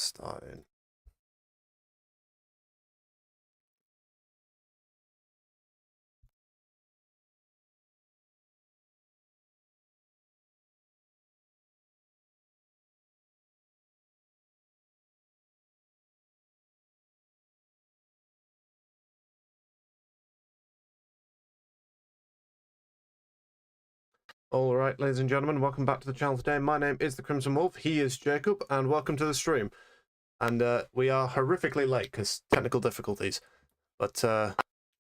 starting. Alright, ladies and gentlemen, welcome back to the channel today. My name is the Crimson Wolf, he is Jacob, and welcome to the stream. And we are horrifically late because technical difficulties. But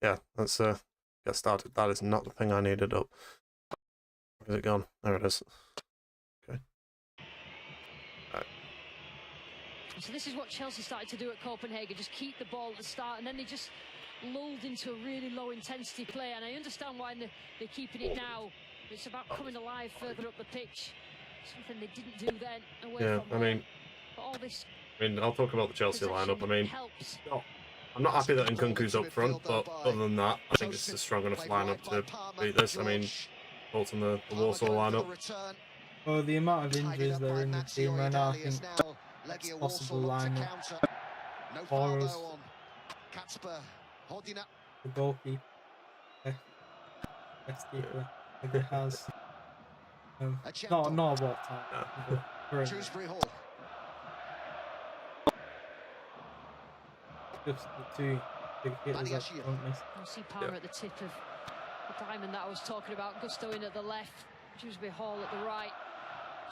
yeah, let's get started. That is not the thing I needed up. Where's it gone? There it is. Okay. Right. So this is what Chelsea started to do at Copenhagen, just keep the ball at the start, and then they just lulled into a really low intensity play. And I understand why they're keeping it now. It's about coming alive further up the pitch. Something they didn't do then. Away from I mean, I'll talk about the Chelsea lineup. I mean, I'm not happy that Nkunku's up front, but other than that, I think it's a strong enough lineup to beat this. I mean, both in the Warsaw lineup. Well, the amount of injuries that are in the team right now, I think it's possible lineup for us. The goalkeeper, best keeper. It has not about time. Just the two big hitters up front. You see Palmer at the tip of the diamond that I was talking about. Gusto in at the left, Dewsbury Hall at the right.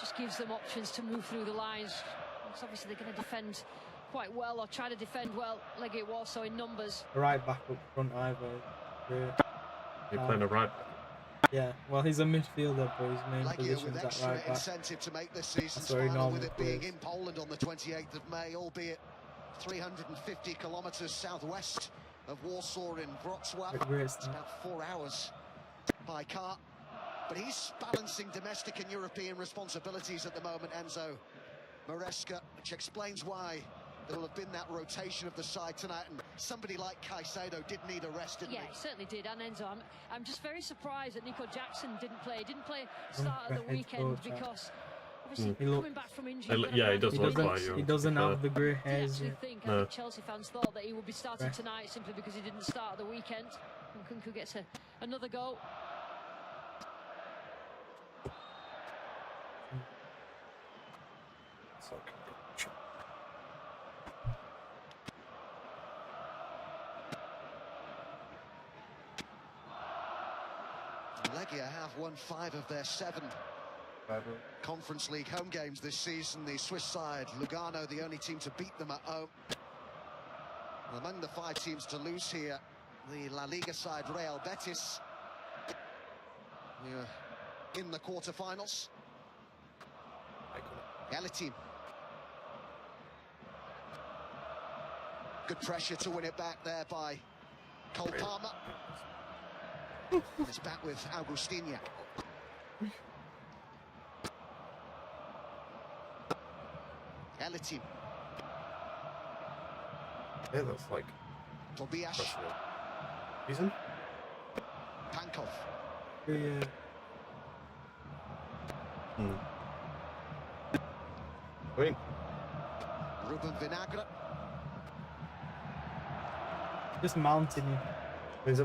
Just gives them options to move through the lines. Because obviously they're going to defend quite well, or try to defend well. Leiga Warsaw in numbers. Right back up front either. You're playing a right back. Yeah, well, he's a midfielder, but his main position is at right back. To make this season's That's final, with it being in Poland on the 28th of May, albeit 350 kilometres southwest of Warsaw in Wrocław. It's about 4 hours by car. But he's balancing domestic and European responsibilities at the moment, Enzo Maresca, which explains why there will have been that rotation of the side tonight, and somebody like Caicedo did need a rest, didn't he? Yeah, he certainly did, and Enzo, I'm just very surprised that Nico Jackson didn't play. Start of the weekend because obviously coming back from injury. Yeah, he does look like you. He doesn't have the grey hairs. I think Chelsea fans thought that he would be starting tonight simply because he didn't start at the weekend. And Nkunku gets another goal. Legia have won 5 of their 7 Conference League home games this season. The Swiss side, Lugano, the only team to beat them at home. Among the 5 teams to lose here, the La Liga side, Real Betis. We are in the quarterfinals. Team. Good pressure to win it back there by Cole Palmer. It's back with Augustinha. Team. Yeah, that's like Tobias. Season? Pankov. Yeah. I mean, Ruben Vinagre. Just mounting him. He's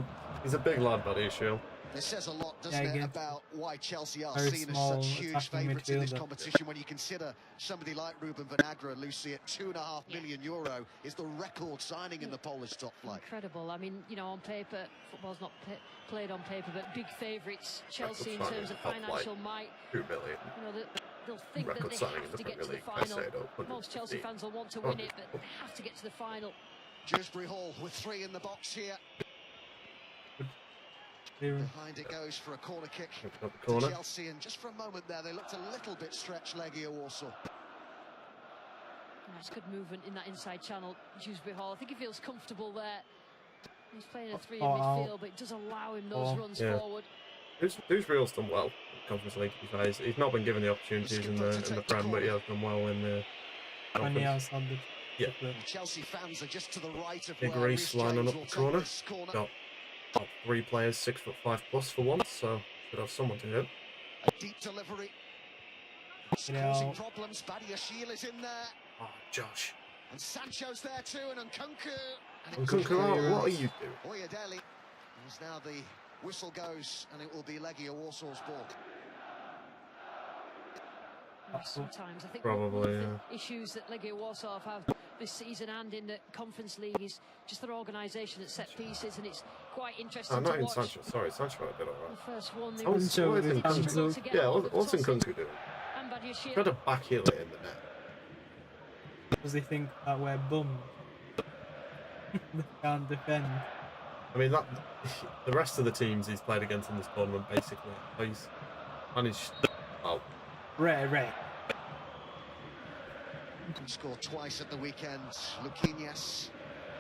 a big lad, but he's sure. This says a lot, doesn't it, about why Chelsea are very seen as small, such huge favourites in this competition, when you consider somebody like Ruben Vinagre, Lucy, at €2.5 million is the record signing in the Polish top flight. Incredible. I mean, you know, on paper, football's not played on paper, but big favourites, Chelsea, in terms of financial might. $2 million. You know, they'll think that they have to get to the final. Most Chelsea fans will want to win it, but they have to get to the final. Dewsbury Hall with 3 in the box here. Behind it goes for a corner kick to Chelsea, and just for a moment there they looked a little bit stretched, Legia Warsaw. That's good movement in that inside channel, Dewsbury Hall. I think he feels comfortable there. He's playing a 3 in midfield, but it does allow him those runs forward. Dewsbury's done well in the Conference League. He's not been given the opportunities in the Prem, but he has done well in the Conference. And he has had the Chelsea fans are just to the right of big race lining up the corner. Got top 3 players 6'5" plus for once, so should have someone to hit. A deep delivery. Causing problems. Badiashile is in there. Oh, Josh. And Sancho's there too, and Nkunku. And it Nkunku, what are you doing? Oyedele. As now the whistle goes, and it will be Legia Warsaw's ball. Sometimes I think Probably, one of yeah. the issues that Legia Warsaw have had this season and in the Conference League is just their organisation at set pieces, and it's quite interesting Oh, not to even watch. Sancho. Sorry, Sancho did The alright. first one, they Oh, were Sancho with his they hands struggled up. to get Yeah, hold of what's Tosin Nkunku doing? and Badiashile. Try to backheel it in the net. Does he think that we're bums? They can't defend. I mean, that the rest of the teams he's played against in this tournament basically he's managed. Oh, Ray. He scored twice at the weekend. Luquinhas.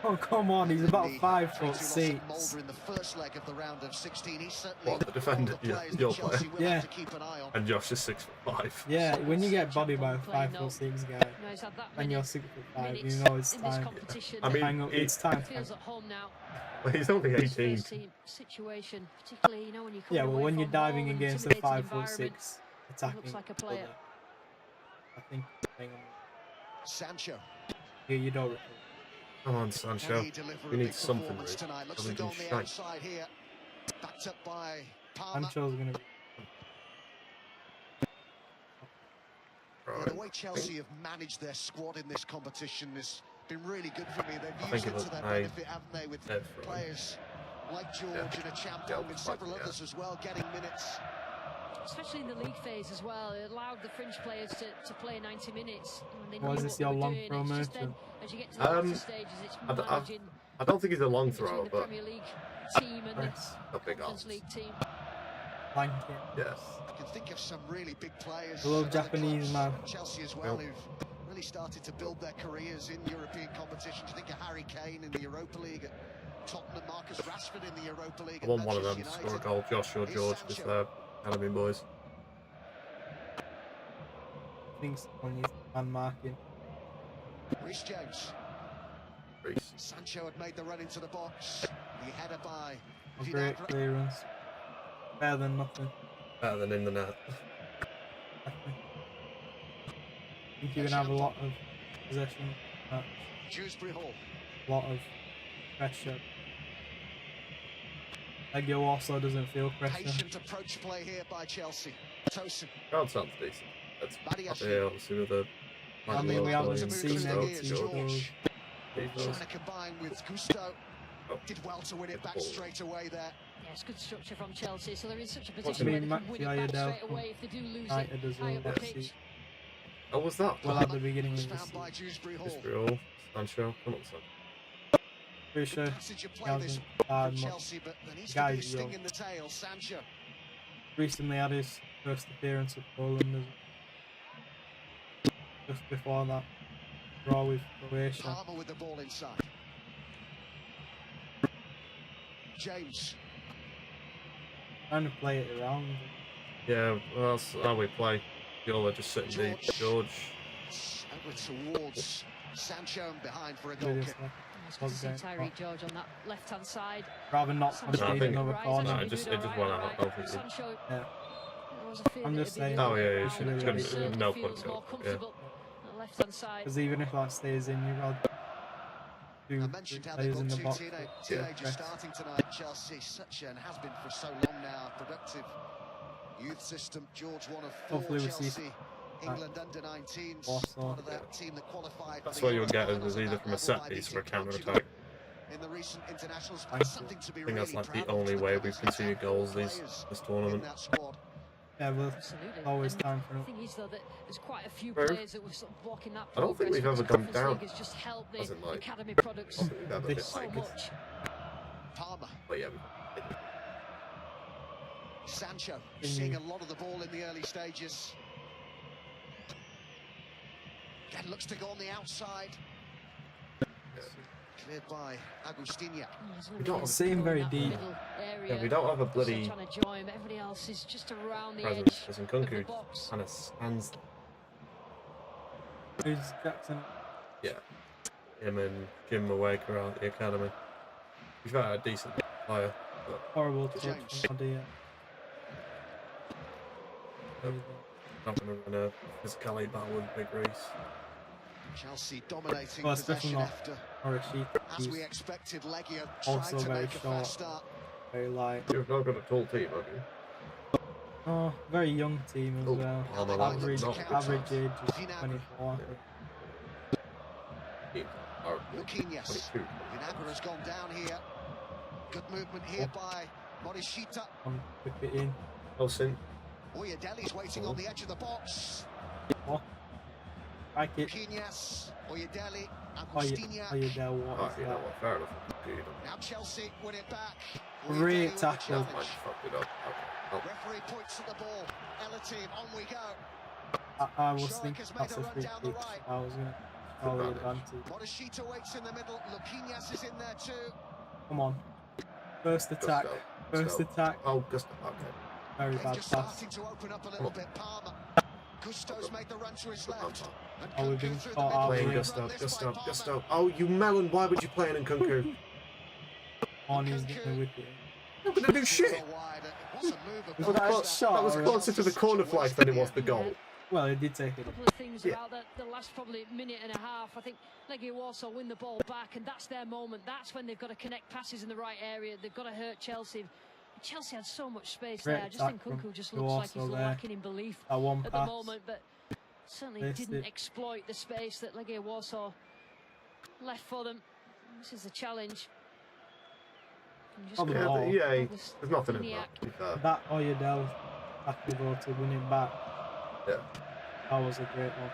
Oh, come on, he's about 5'6". In the first leg of the round of 16. He's certainly what, the defender? one of the Yeah, players that your Chelsea player. will Yeah. have to keep an eye on. And Josh is 6'5". Yeah, when you get bodied by a 5'6" guy, No, he's had that and many you're 6'5", you minutes know it's in this time. competition. I mean, Hang up, it's time. Feels at home now. Well, he's only This 18. first team situation, particularly when you're Yeah, coming well, away when from you're diving home, against a intimidating 5'6" environment, attacking, looks like a player. I think Sancho. you don't. Come on, Sancho. Can he deliver We a need big something, performance really. tonight? Looks Other to go than on the shite. outside here. Backed up by Palmer. Sancho's gonna be. Yeah, Right. the way Chelsea have managed their squad in this competition has been really good for me. I They've think used it it was to their May. benefit, haven't they? With Dead for players like George Yeah. and Achampong Yeah, and several yeah. others as well getting minutes. Especially in the league phase as well, it allowed the fringe players to play 90 minutes. And they Was knew this what they your were long doing. throw It's just then, motion? as you get to the latter stages, it's I d- I- managing I don't think he's a long between thrower, the but Premier League team and Press. a big Conference arms. League team. Blanket. Yes. I can think of some really big players. Hello, at other Japanese clubs, man. and Chelsea as well, Yep. who've really started to build their careers in European competitions. You think of Harry Kane in the Europa League, at Tottenham, Marcus Rashford in the Europa League. I at want one of them Manchester to score a United. goal. Josh or Here's George, with Sancho. their academy boys. I think someone needs man marking. Reece James. Reece. Sancho had made the run into the box. The header by A great Vinagre. clearance. Better than nothing. Better than in the net. I think you're gonna have a lot of possession match, Dewsbury Hall. a lot of pressure. Legia Warsaw doesn't feel pressure. Patient approach play here by Chelsea. Tosin. Crowd sounds decent. That's Badiashile. up here, obviously, with the. I mean, we haven't Williams, seen Gusto, it. George. Jesus. Trying to combine with Gusto. Oh. Did well to win it back straight away there. Yeah, it's good structure from Chelsea, so they're in such a What's position the where they name? can win it back Ayadel straight away if they do lose United it as high well. up the Let's pitch. see. Oh, was that? Well, at the beginning Was of the found by season. Dewsbury Hall. Israel, Sancho, come on, son. Pretty sure Passage of he play this hasn't for had much. Chelsea, but there needs to be a Guys, sting yo. in the tail. Sancho. Recently had his first appearance at Poland as just before that draw with Croatia. Palmer with the ball inside. James. Trying to play it around. Yeah, well, that's how we play. Yola just sitting deep. George. Over towards Sancho and behind for a goal Really kick. just like, It's good to see Tyreek George on that left-hand side. rather not Sancho No, I concede think- another right, corner. No, actually it just- doing it just all went out. I don't think it- Sancho, Yeah. there was a fear I'm that just it'd be saying. the Oh, other yeah, way yeah, around, should- but couldn't- he certainly no feels point, more yeah. comfortable on the left-hand side. Because even if that stays in, you've had I two mentioned how they've players in got the two box. teenagers Yeah. starting tonight at Chelsea. Such and has been for so long now. Productive youth system. George, one of four Hopefully we see Chelsea England under-19s. Warsaw. Part of that team that qualified. That's for what the you would get Euros is at either that from a level set by piece or a beating counter Portugal attack. in the recent internationals. Thank you. Something to be I think that's really like the proud of only for the way we brothers. concede Example goals of this players tournament. in that squad. Yeah, well, Absolutely. always And time for the it. thing is, though, that there's quite a few True. players that were sort of blocking that I don't think progress, we've but ever this gone Conference down. League has just helped the As in, like, academy I products don't think we've ever been This- so like much. Palmer. But yeah, Sancho Can seeing you- a lot of the ball in the early stages. Again, looks to go on the outside. Cleared by Agustinha. We don't seem very deep. yeah, we don't have a bloody Trying to join, but everybody else is just around the presence. edge Because of the Nkunku box. kind of stands. Who's Jackson? Yeah, him and Jim Mawaker out at the academy. He's got a decent player, but Horrible touch James. from Nadia. not going to run a physicality battle with Big Reece. Chelsea dominating Well, especially possession not after, Morishita. as we He's expected, Legia also tried to very make a fast short. start. very light. You've not got a tall team, have you? Oh, very young team as Oh, well. oh, no, that was Average, not good. average age is Vinagre. 24, I think. Teams are Luquinhas. 22. Vinagre has gone down here. Good movement here by Morishita. Whip it in. Wilson. Oyedeli's waiting on the edge of the box. Oh, like it. Luquinhas, Oyedeli, Oh, Agustiniak. you there, what Oh, is you know that? what? Fair enough. Good. Now Chelsea win it back. Great Oyedeli with the tackle. I challenge. just fucked it up. Okay. Oh. Referee points at the ball. Ella team, on we go. I was Shark thinking has made that's a a run free down the kick. right. I was going to call the advantage. Morishita waits in the middle. Luquinhas is in there too. Come on. First attack. Gusto. First Gusto. attack. Oh, Gusto. Okay. Very They're bad just pass. starting to open up a little bit. Palmer. Gusto's made the run to his left. And Oh, we've Kunku been through the caught middle. out Playing here. Gusto. Run this Gusto. by Palmer. Gusto. Oh, you melon. Why would you play in Kunku? On he's going to whip it in. I'm going to do shit. Well wide. It was a move of Was That that a was, shot that was or a- closer to the corner flag than it was the goal. Well, it did take A it. couple of things Yeah. about the last probably minute and a half. I think Legia Warsaw win the ball back, and that's their moment. That's when they've got to connect passes in the right area. They've got to hurt Chelsea. Chelsea had so much space Great there. I just think attack from Kunku just looks like he's Warsaw there. lacking in belief That one at the pass. moment, but certainly Missed didn't it. exploit the space that Legia Warsaw left for them. This is the challenge. And just Probably go- all. Yeah, August there's nothing in Iniak. that, to be fair. That Oyedel tackle though to win it back. Yeah. That was a great one.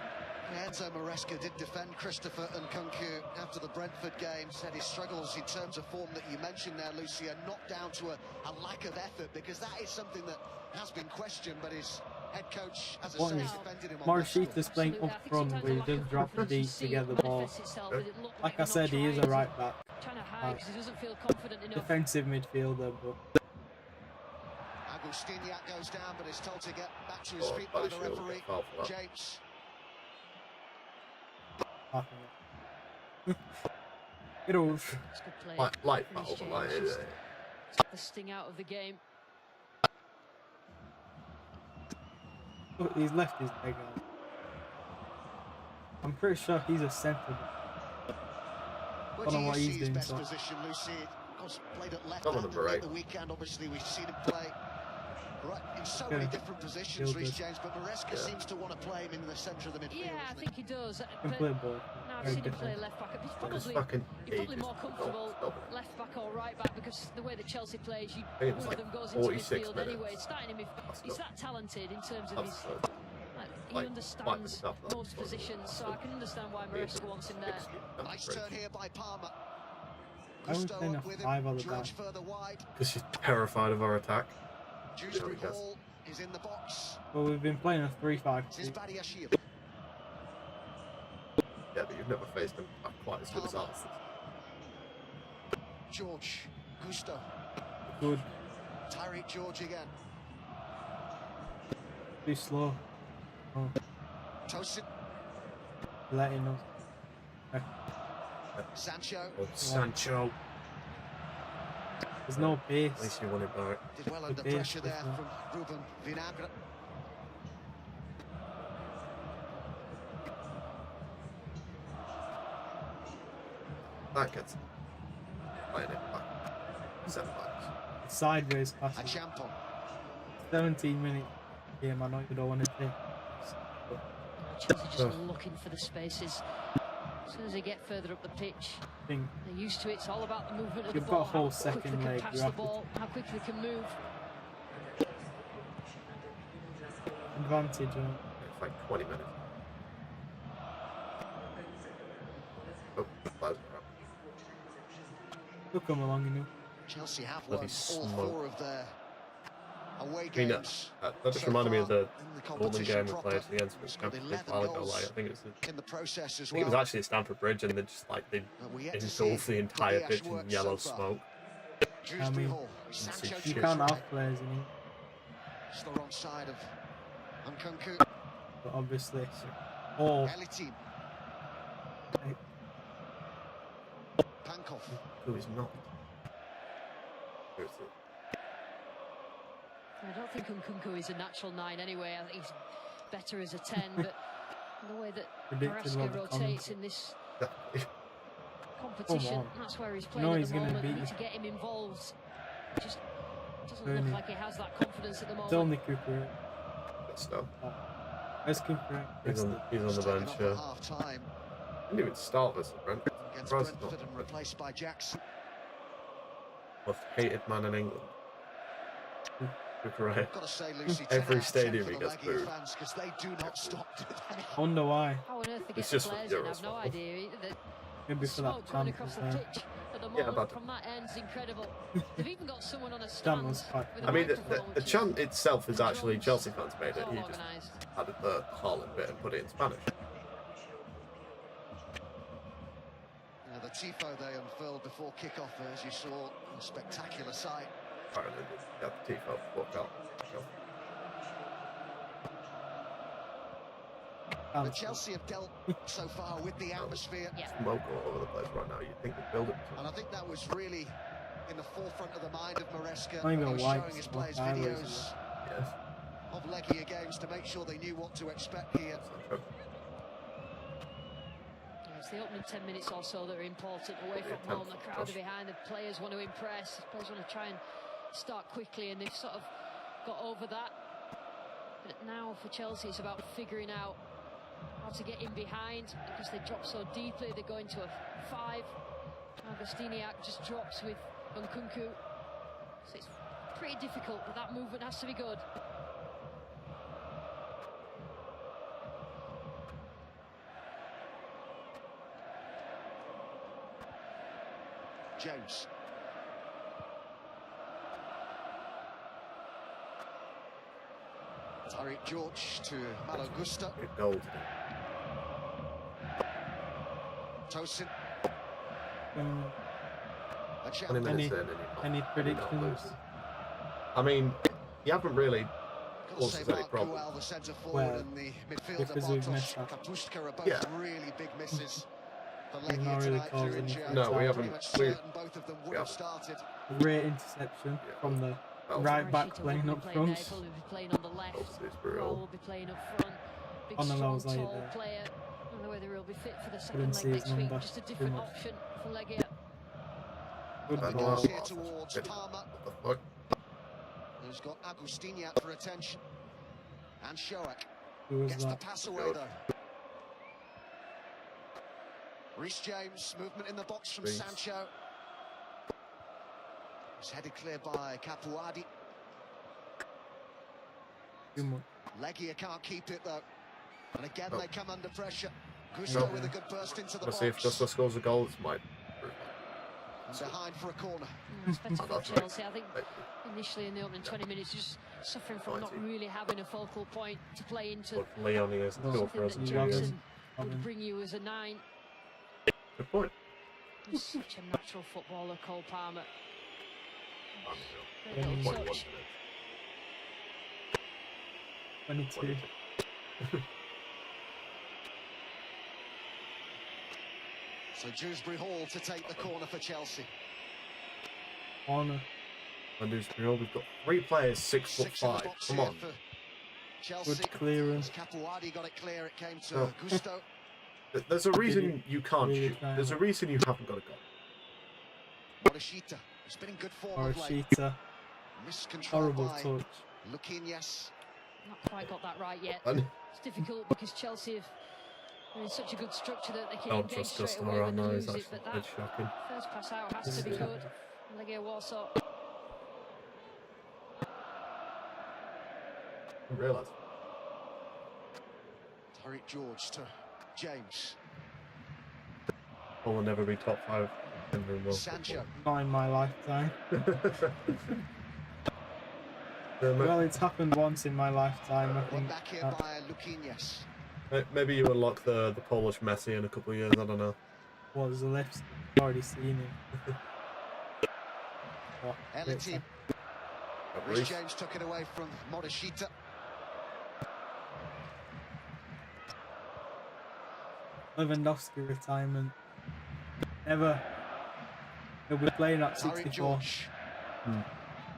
Enzo Maresca did defend Christopher and Kunku after the Brentford game, said his struggles in terms of form that you mentioned there, Lucia, not down to a lack of effort, because that is something that has been questioned, but his head coach, as I What say, is- defended him on that Morishita's playing Absolutely. I up think front, sometimes but he the lack does of drop confidence deep you to see get the ball. manifests itself, that it looked Like I they're said, not he is a trying right back. to hide because he doesn't feel confident enough. Defensive midfielder, but Agustiniak goes down, but is told to get back to his Oh, feet by the Body Shield, referee, foul for that. James. I think it all. It's good play. Light from foul, James, but like, just took the sting out of the game. Look, he's left his leg out. I'm pretty sure he's a centre. Where Don't do know you what see he's his doing, best so- position, Lucy? Of course, played at left Some of back them are at right. the weekend. Obviously, we've seen him play right in so many Yeah. different positions, Feel Reece good. James, but Maresca Yeah. seems to want to play him in the centre of the midfield. Yeah, I doesn't he? think he does. Can But play ball. now I've Very seen him play different. left back. He's It's probably fucking you're probably ages more to comfortable stop it. left back or right back, because the way that Chelsea plays, think one it was of like them goes into 46 midfield minutes. anyway. Starting him, That's he's not- that talented in terms of That's his. He like, understands 5 minutes after that. most positions, so I can understand why Maresca wants him there. Nice turn here by Palmer. I was Gusto playing a up with 5 him. on the George back. further wide. Because she's terrified of our attack. Dewsbury Yeah, I guess. Hall is in the box. Well, we've been playing a 3-5. This is Badiashile. Yeah, but you've never faced them quite as good as us. George. Gusto. Good. Tyreek George again. Too slow. Oh, Tosin. letting us. Sancho. Oh, Sancho. There's no At pace. least you won it back. Did well The under base pressure there was from Ruben Vinagre. That gets playing it back. 7 backs. Sideways A passes. Champon. 17-minute game. I know you don't want to take. Chelsea just looking for the spaces. As soon as they get further up the pitch, I think they're used to it. It's all about the movement of You've the got ball. a whole how quick second they can leg, pass you the have to- ball, how quick they can move. advantage. It's like 20 minutes. Oh, bad. He'll come along, you know. Chelsea have Bloody won all smoke. 4 of their away I mean, games. that just so reminded me of far the in the Dortmund competition game we proper. played against Scored Stanford a 11 while ago. goals Like, I think it in the process as was well. actually at Stamford Bridge, and they just like they We yet to see engulfed the entire Diaz pitch in work yellow so far. smoke. Dewsbury I mean, Hall. Sancho you You to can't his have right. players in it, It's the wrong side of Nkunku. but obviously. Oh, Elitin. Pankov. Who is not? Who is it? I don't think Nkunku is a natural 9 anyway. I think he's better as a 10, but The way that Predicted Maresca what the rotates comments. in this Exactly. competition, on. that's where he's You playing know at he's the gonna moment. beat You need you. to get him involved. Just doesn't Burnley. look like he has that confidence at the It's moment. only Cooper. Good stuff. Where's Cooper? He's on the Taken bench. off Yeah. at half time Didn't even start this at Brentford. against Surprised he's Brentford not. and replaced by Jackson. Most hated man in England. Cooper Ray. Got to say, Lucy, Every 10 out of 10 stadium for he the gets Legia booed. fans because they do not stop. I wonder why. How on earth they get It's the just players the in, Euros I've no one. idea. Maybe The for that smoke coming chant across as the well. pitch at the Yeah, moment but- from that end's incredible. They've even got someone on a Chant stand was quite with a I mean, microphone, the which chant itself is the actually drums. Chelsea fans made It's it. all He just organised. added the Haaland bit and put it in Spanish. The tifo they unfurled before kick-off, as you saw, a spectacular sight. Apparently, they got the Tifo walk out. But Chelsea have dealt so far with the atmosphere, Yeah. Smoke all over the place right now. You'd think they'd build it. and I think that was really in the forefront of the mind of Maresca I when think he the was whites showing his and players what I was- videos Yes. of Legia games to make sure they knew what to expect here. Sancho. Yeah, it's the opening 10 minutes or so that are important away Probably from a home. The 10th crowd cross. are behind. The players want to impress. The players want to try and start quickly, and they've sort of got over that. But now for Chelsea, it's about figuring out how to get in behind because they drop so deeply. They go into a 5. Augustiniak just drops with Nkunku. So it's pretty difficult, but that movement has to be good. James. Tariq George to Malo Gusto. Good goal today. Tosin. A 20 chance. minutes in and you're not- Any you're not predictions? losing. I mean, you haven't really Got to caused say us any Mark problems. Guel, the centre forward, Well, and the midfielder because we've Bartosz missed that. Kapustka are both Yeah. really big misses for We've not Legia really tonight caused through any injury. No, we I'm pretty haven't. much We- certain both of them would we have haven't. started. Great interception Yeah. from the Well, right back Rashida playing wouldn't up be playing there, front. he'll probably be playing on the left. Obviously, it's Raul real. will be playing up front. Big, On the strong, nose, like tall there. player. I don't know whether he'll be fit for the second Couldn't leg see his next week. number Just a too different much. option for Legia. Good And the Oh, ball. goals here wow. towards Good. Palmer, What who's got Agustiniak for attention. And Shoak Who was gets the that? pass away Good. though. Reece James, movement in the box from Reece. Sancho. It's headed clear by Capuadi. Too much. Legia can't keep it though. And again Oh. they come under pressure. Gusto No. with a good burst into the Let's see if box. Gusto scores a goal. It's might. And behind for a corner. It's better for That's right. Chelsea. I think initially in the opening 20 minutes, just suffering from not really having a focal point to play into. But Leon is No. still for us. Something that Robin. Jackson would Robin. bring you as a 9. Good point. He's such a natural footballer, Cole Palmer. Great Yeah. little 21 touch. minutes. 22. So Dewsbury Hall to take the corner for Chelsea. Corner. And Dewsbury, we've got 3 players 6'5". Six in the box Come here on. for Chelsea. Good clearance. As Capuadi got it clear, it came to Oh. Gusto. There's a reason you can't Really shoot. trying. There's a reason you haven't got a goal. Morishita, who's been in good form Or of late. Sheeta. Miscontrolled Horrible by touch. Luquinhas. Not quite got that right yet. And It's difficult because Chelsea are in such a good structure that they can don't engage trust straight Gusto away right when they now. lose It's it. actually But a bit that shocking. first pass out has to be good. Legia Warsaw. I didn't realise. Tariq George to James. Will never be top 5 in the world. Sancho. Not in my lifetime. football. Well, it's happened once in my lifetime, I Won think. back here by Luquinhas. Maybe you unlock the Polish Messi in a couple of years. I don't know. What was the left? Already seen him. Oh, great Elity. stuff. Reece Reece. James took it away from Morishita. Lewandowski retirement. Never. He'll be playing at Tariq 64, George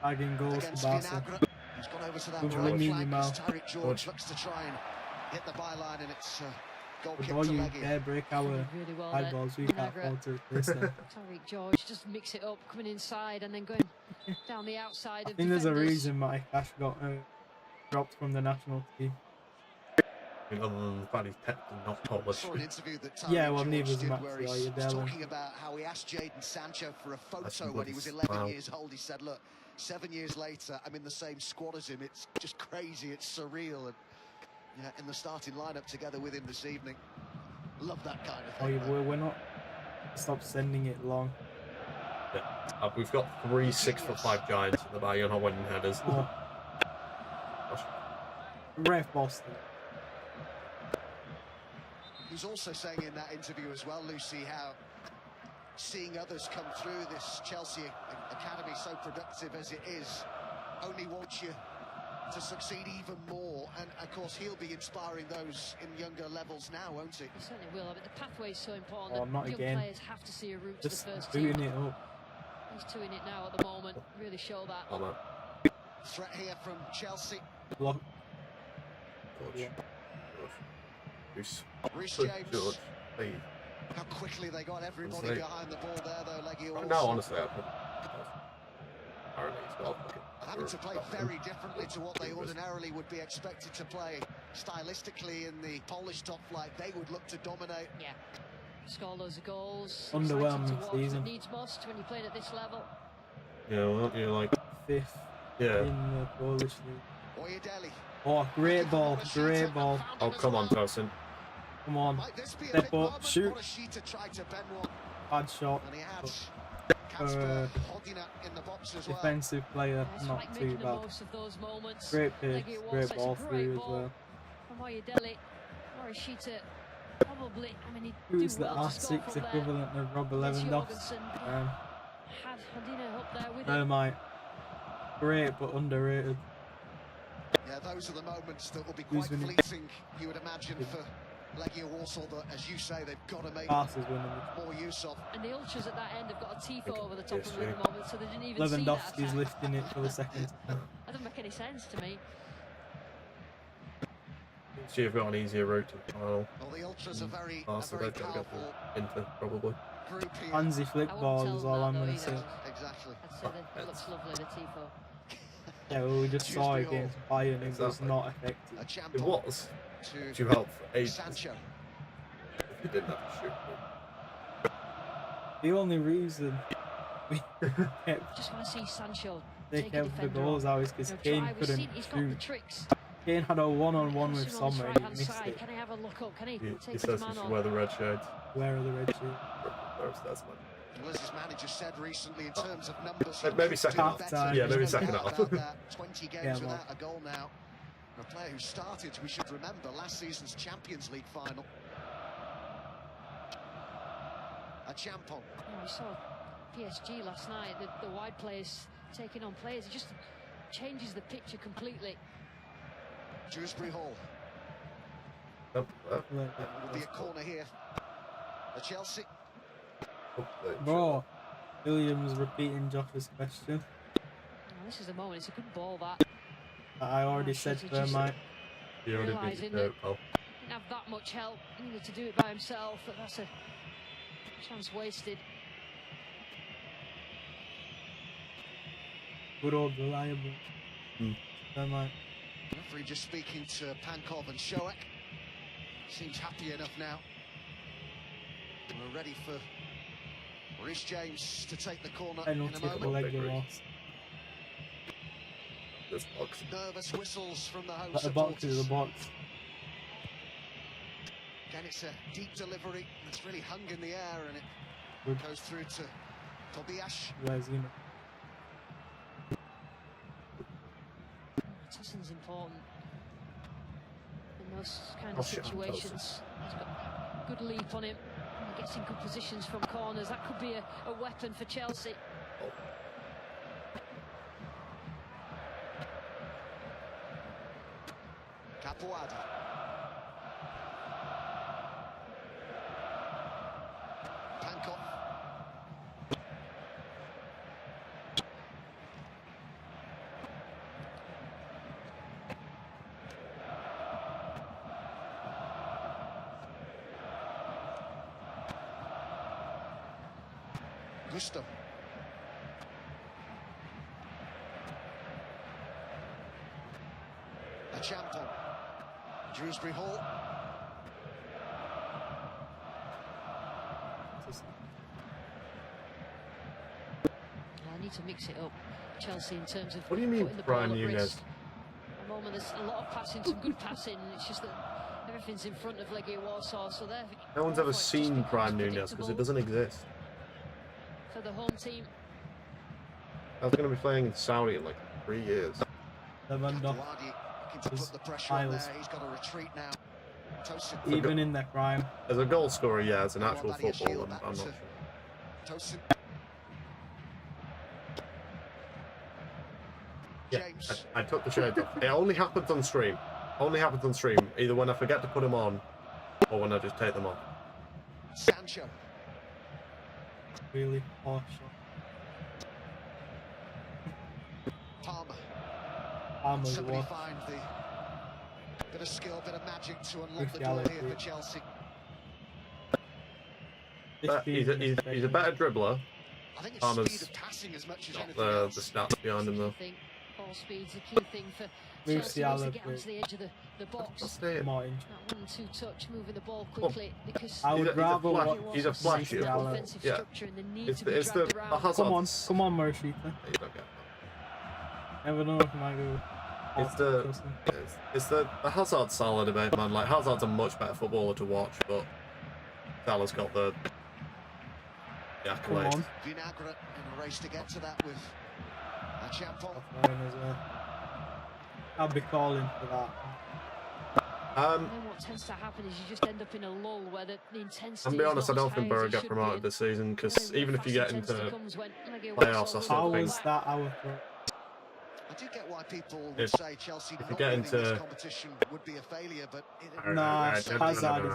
bagging goals against for Barca. Vinagre. He's gone over to that With right Lamine flank Yamal. as Tariq George looks to try and hit the byline, and it's Goal The kick ball to you Leiga. dare break our Really well high there. balls, we can't Vinagre. fall to replace them. Tariq George just mix it up, coming inside and then going down the outside I of think there's a defenders. reason Mike Cash got dropped from the national team. Other than the fact he's pecked and not I Polish. saw an interview that Tariq Yeah, well, George neither is did Maxi where or he's Yedel. talking about how he asked Jadon Sancho for a That's photo when he was bloody 11 wow. years old. He said, look, 7 years later, I'm in the same squad as him. It's just crazy. It's surreal. And yeah, in the starting lineup together with him this evening. Love that kind of Oh, thing. yeah, we're not. Stop sending it long. Yeah. We've got 3 6'5" giants at the back. You're not winning headers. Oh. Ref Boston. He was also saying in that interview as well, Lucy, how seeing others come through this Chelsea academy so productive as it is only wants you to succeed even more. And of course he'll be inspiring those in younger levels now, won't he? He certainly will. But the pathway is so important. Oh, that not young again. players have to see a route to the Just first team. booting it up. He's doing it now at the moment. Really show that. Oh, man. Threat here from Chelsea. Block. George. George. Reece George. James. George. Hey. How quickly they got everybody Honestly. behind the ball there, though. Leiga Right also now, honestly, I think. Apparently, he's got having to play very differently to what they ordinarily would be expected to play. Stylistically, in the Polish top flight, they would look to dominate. Yeah. Score loads of goals. Underwhelming Exciting to watch, season. but needs most when you're playing at this level. Yeah, well, you're like, Fifth yeah. in the Polish league. Oyedeli. Oh, great ball. Great ball. Oh, come on, Tosin. Come on. Might this be a Step big up. moment? Shoot. Morishita tried to bend one, Bad shot. and he had Kasper Hodina in the box as well. Defensive player. It's Not like too making the bad. most of those moments. Great pace. Leiga Warsaw, Great it's a ball great through as ball well. From Oyedeli. Morishita probably, I mean, he'd Who's do the well to score R6 from there. equivalent of Robert Jens Lewandowski? Jorgensen had Hodina up there with him. Mate. Great but underrated. Yeah, those are the moments that will be Who's quite winning? fleeting, you would imagine, for Legia Warsaw, that, as you say, they've got to make Passes winning. more use of. And the ultras at that end have got a tifo over the top Yes, of them at yeah. the moment, so they didn't even see that Lewandowski's attack. lifting it for the second time. That doesn't make any sense to me. See if we've got an easier route to the final. Well, the Ultras are a very Faster, they've got to go powerful for Inter, probably. group here. Hansi flick I wouldn't ball tell is them all that I'm though going to either. say. Exactly. I'd say that it looks lovely, the tifo. Yeah, well, we just saw it Tuesday against Bayern. It was Exactly. not effective. A It champion was. to To help for ages. Sancho. If you didn't have to shoot. The only reason we kept, Just want to see Sancho they take a kept the defender goals on. out is because You know, Kane try. We've couldn't seen he's got the shoot. tricks. Kane had a one-on-one with Crossing on his Sommer and right-hand he missed side. it. Can he have a look up? Can he He take his says he man should on? wear the red shirts. Where are the red shoes? Where's that's man. Well, as his manager said recently, in terms of numbers, Maybe second half. better. Yeah, maybe He's second got half. about that 20 games Yeah, well. without a goal now. A player who started, we should remember, last season's Champions League final. A Champon. Oh, we saw PSG last night, the wide players taking on players. It just changes the picture completely. Dewsbury Hall. Oh, Will be a corner here. The Chelsea. Bro, Williams repeating Josh's question Oh, this is the moment. It's a good ball that. that I already Oh, said shit, to he her, just- mate. You already beat Realising it that- out, pal. Didn't have that much help. He needed to do it by himself. But that's a chance wasted. Good old reliable. Hmm. Her, mate. Referee just speaking to Pankov and Shoek. Seems happy enough now. We're ready for Reece James to take the corner in Penalty a for the moment. leg lost. This box. Nervous whistles from the home But the box is the supporters. box. Again, it's a deep delivery that's really hung in the air, and it Good. goes through to Tobias. Where's you know? Tosin's important in those kind Oh, of shit, I'm situations. He's got a good leap on him. He gets in good positions from corners. That could be a weapon for Chelsea. Capuadi. Pankov. Gusto. A Champon. Dewsbury Hall. I need to mix it up, Chelsea, in terms of What do you mean, putting the Brian ball at Nunes? risk. At the moment, there's a lot of passing, some good passing. It's just that everything's in front of Leiga Warsaw, so there. No one's ever seen Brian Nunes because it doesn't exist. For the home team. I was going to be playing in Saudi in like 3 years. He's got a retreat now. Even in their prime. As a goal scorer, yeah, as an actual footballer, I'm not sure. Tosin. Yeah, I took the shades off. It only happens on stream. Only happens on stream, either when I forget to put them on, or when I just take them off. Sancho. Really harsh. Palmer. Palmer's Somebody what? find the bit of skill, bit of magic to unlock the Musiala door here too. for Chelsea. He's a better dribbler. I think it's Palmer's speed of passing as much as Not anything the else. stats behind him though. I think ball speed's a key thing for Chelsea once they get onto the edge of the box. I'll stay it. Martin. That 1-2 touch, moving the ball quickly because I would rather watch He's a flashy. Musiala. offensive Yeah. structure and the need It's to be the dragged around. Hazard. Come on, Morishita. You don't get Never know if I might go. It's the Hazard Salah debate, man. Like Hazard's a much better footballer to watch, but Salah's got the accolades. Come on. Vinagre in a race to get to that with a Champon. As well. I'll be calling for that. And then what tends to happen is you just end up in a lull where the intensity. I'll be honest, I is not don't as think high as Borough it get should promoted be. this season because And then even if you fast get into intensity comes when Leiga playoffs, I Warsaw still How think- was that our fault? I do get why people would If- say Chelsea if you not get winning into- this competition would be a failure, but Nah, Hazard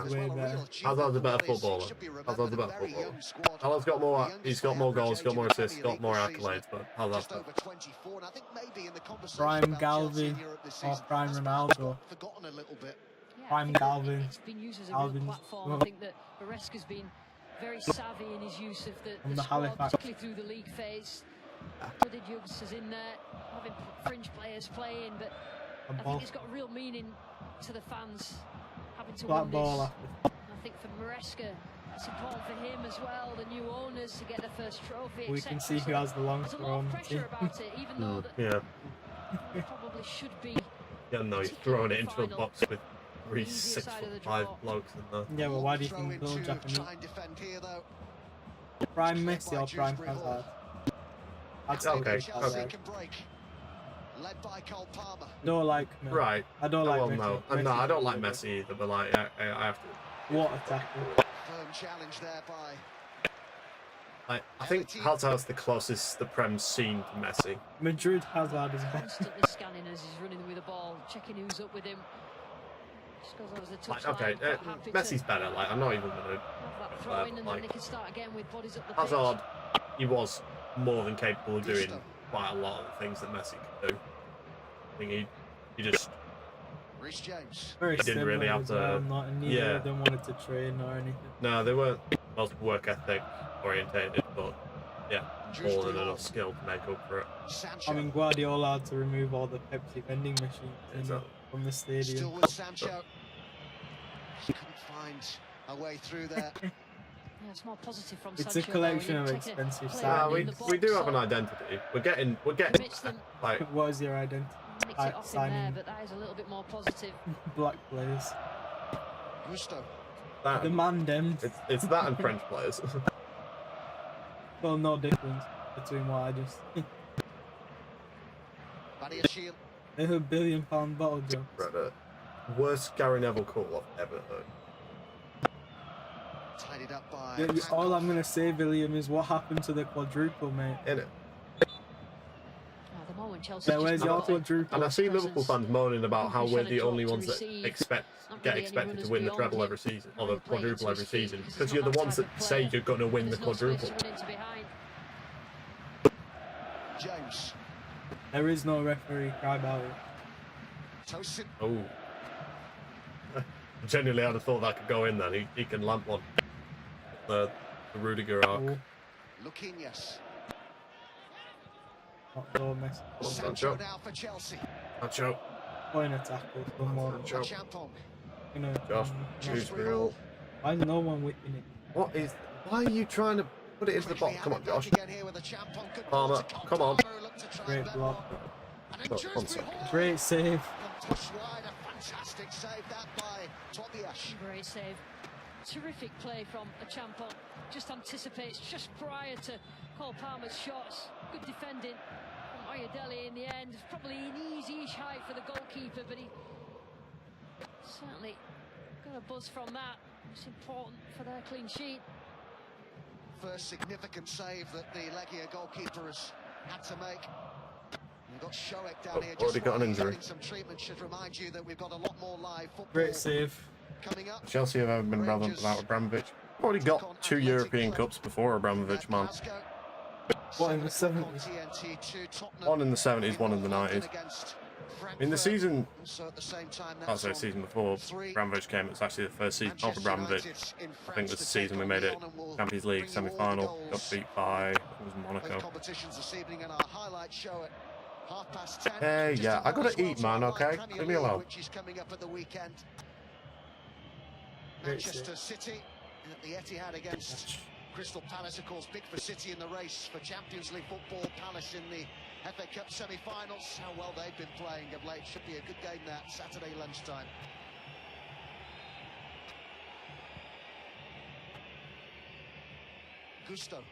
is way better. Hazard's a better footballer. Hazard's a better footballer. Salah's got more. He's got more goals, got more assists, got more accolades, but Hazard's Just better. over 24, and I think maybe in the conversation Prime about Chelsea in Galvin Europe this or season, Prime that's Ronaldo. forgotten a little bit. Yeah, I Prime think that Galvin. It's been used as a real Galvin's- platform. I think that Maresca's been very savvy in his use of From the the squad, Halifax. particularly through the league phase. Blooded youngsters in there, having fringe players playing, but I think it's got a real meaning to the fans having to Black win ball this. after. I think for Maresca, it's important for him as well, the new owners, to get their first trophy. We etc. can see So who has the long there's a throw lot on of the pressure team. about it, even though that Yeah, probably should be yeah, no, he's throwing it into a box with 3 6'5" blokes in there. Yeah, well, why do you Throw think in they'll to Japanese? try and defend here, though. Prime Messi or Prime Hazard? I'd say Okay, Chelsea Hazard. can break. Led by Cole Palmer. Don't like me. Right. I don't like well, Messi. no, no, I don't like Messi either, but like, I have to. What a tackle. Firm challenge there by I think Hazard's the closest the Prem's seen to Messi. Madrid Hazard is better. constantly scanning as he's running with the ball, checking who's up with him. Just goes over the touchline. Okay, quite happy Messi's to better. Like, I'm not even gonna. have that throw in, and like- then they can start again with bodies up the Hazard, pitch. he was more than capable of doing quite a lot of the things that Messi could do. I think he just Reece James. Very He didn't really similar have as to- well, not, and neither yeah. of them wanted to train or anything. no, they weren't most work ethic orientated, but yeah, more than Dewsbury enough skill to make up for it. Sancho. I mean, Guardiola had to remove all the Pepsi vending machines Exactly. from the Still stadium. with Sancho. Couldn't find a way through there. Yeah, it's more positive from It's a Sancho, though, collection and of taking a expensive player Yeah, signings. in the we do box, have an so identity. We're getting Commits there. them. Like, What is your identity? mix it off in there, signing but that is a little bit more positive. black players. Gusto. that. Demand them. It's that and French players. Well, no difference between what I just. Badiashile. They're a £1 billion bottle jump. Worst Gary Neville call I've ever heard. Tidied up by. All I'm gonna say, William, is what happened to the quadruple, mate. Innit? At the moment, Chelsea Yeah, where's just your got a- quadruple? And I see presence. Liverpool fans moaning about how we're the only ones that receive. get Not really any expected runners to win the beyond treble him. every season, or Not the really playing quadruple into every his feet, season, because because he's you're the not that ones type that of say player. you're going to win the There's no space quadruple. to run into behind. James. There is no referee. Cry about it. Tosin. Oh. Genuinely, I'd have thought that could go in then. He can lamp one. The Rudiger arc. Oh, Luquinhas. Not Gomez. Sancho now for Chelsea. Sancho. Playing a tackle. Someone. Champong. You know, Just choose real. why is no one whipping it? What is? Why are you trying to put it into the box? Come on, Josh. Palmer, come on. Great block. Oh, 1 second. Great save. Fantastic save that by Tobias. Great save. Terrific play from Champong. Just anticipates just prior to Cole Palmer's shots. Good defending from Oyedele in the end. Probably an easy-ish height for the goalkeeper, but he certainly got a buzz from that. It's important for their clean sheet. First significant save that the Legia goalkeeper has had to make. We've got Shoek down here. Already got an injury. Some treatment should remind you that we've got a lot more live football. Great save. Coming up. Chelsea have ever been relevant without Abramovich. Already got 2 European Cups before Abramovich, man. What, in the 70s? One in the 70s, one in the 90s. In the season, I'll say season before Abramovich came, it was actually the first season of Abramovich. I think it was the season we made it Champions League semi-final, got beat by, it was Monaco. Hey, yeah, I gotta eat, man, okay? Leave me alone. Manchester City at the Etihad against Crystal Palace, of course, big for City in the race for Champions League football. Palace in the FA Cup semi-finals. How well they've been playing of late. Should be a good game that Saturday lunchtime. Gusto.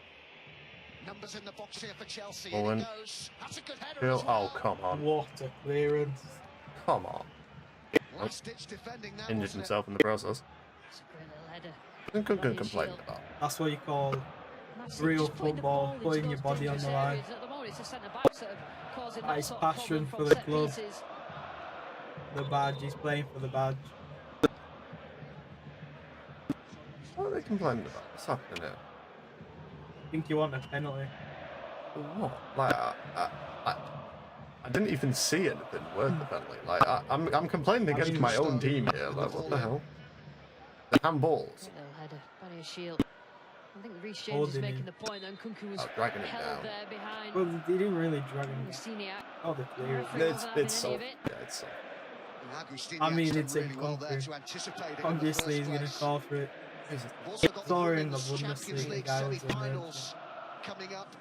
Numbers in the box here for Chelsea. Owen. And it goes. That's a good header as Oh, well. come on. What a clearance. Come on. Last-ditch defending now, Injured wasn't it? himself in the process. It's a great little header. Nothing to complain about. That's what you call That's real just putting the football, ball into putting those your body on dangerous the line. areas. At the moment, it's the centre-backs that are causing that His sort of passion problem for from the set club. pieces. The badge, he's playing for the badge. What are they complaining about? What's happening here? I think you want a penalty. What? Like, I didn't even see anything worth the penalty. Like, I'm complaining against my own team here. Like, what the hell? The handballs. Great little header. Barrier shield. I think Reece James is Holding making him. the point, and Kunku was Oh, dragging him held down. there behind Well, they didn't really drag him. Mustiniak. Oh, the clearance. It's soft. Yeah, it's soft. I mean, it's in country. Obviously, he's going to fall for it. Sorry, in the Bundesliga, guy was finals coming up.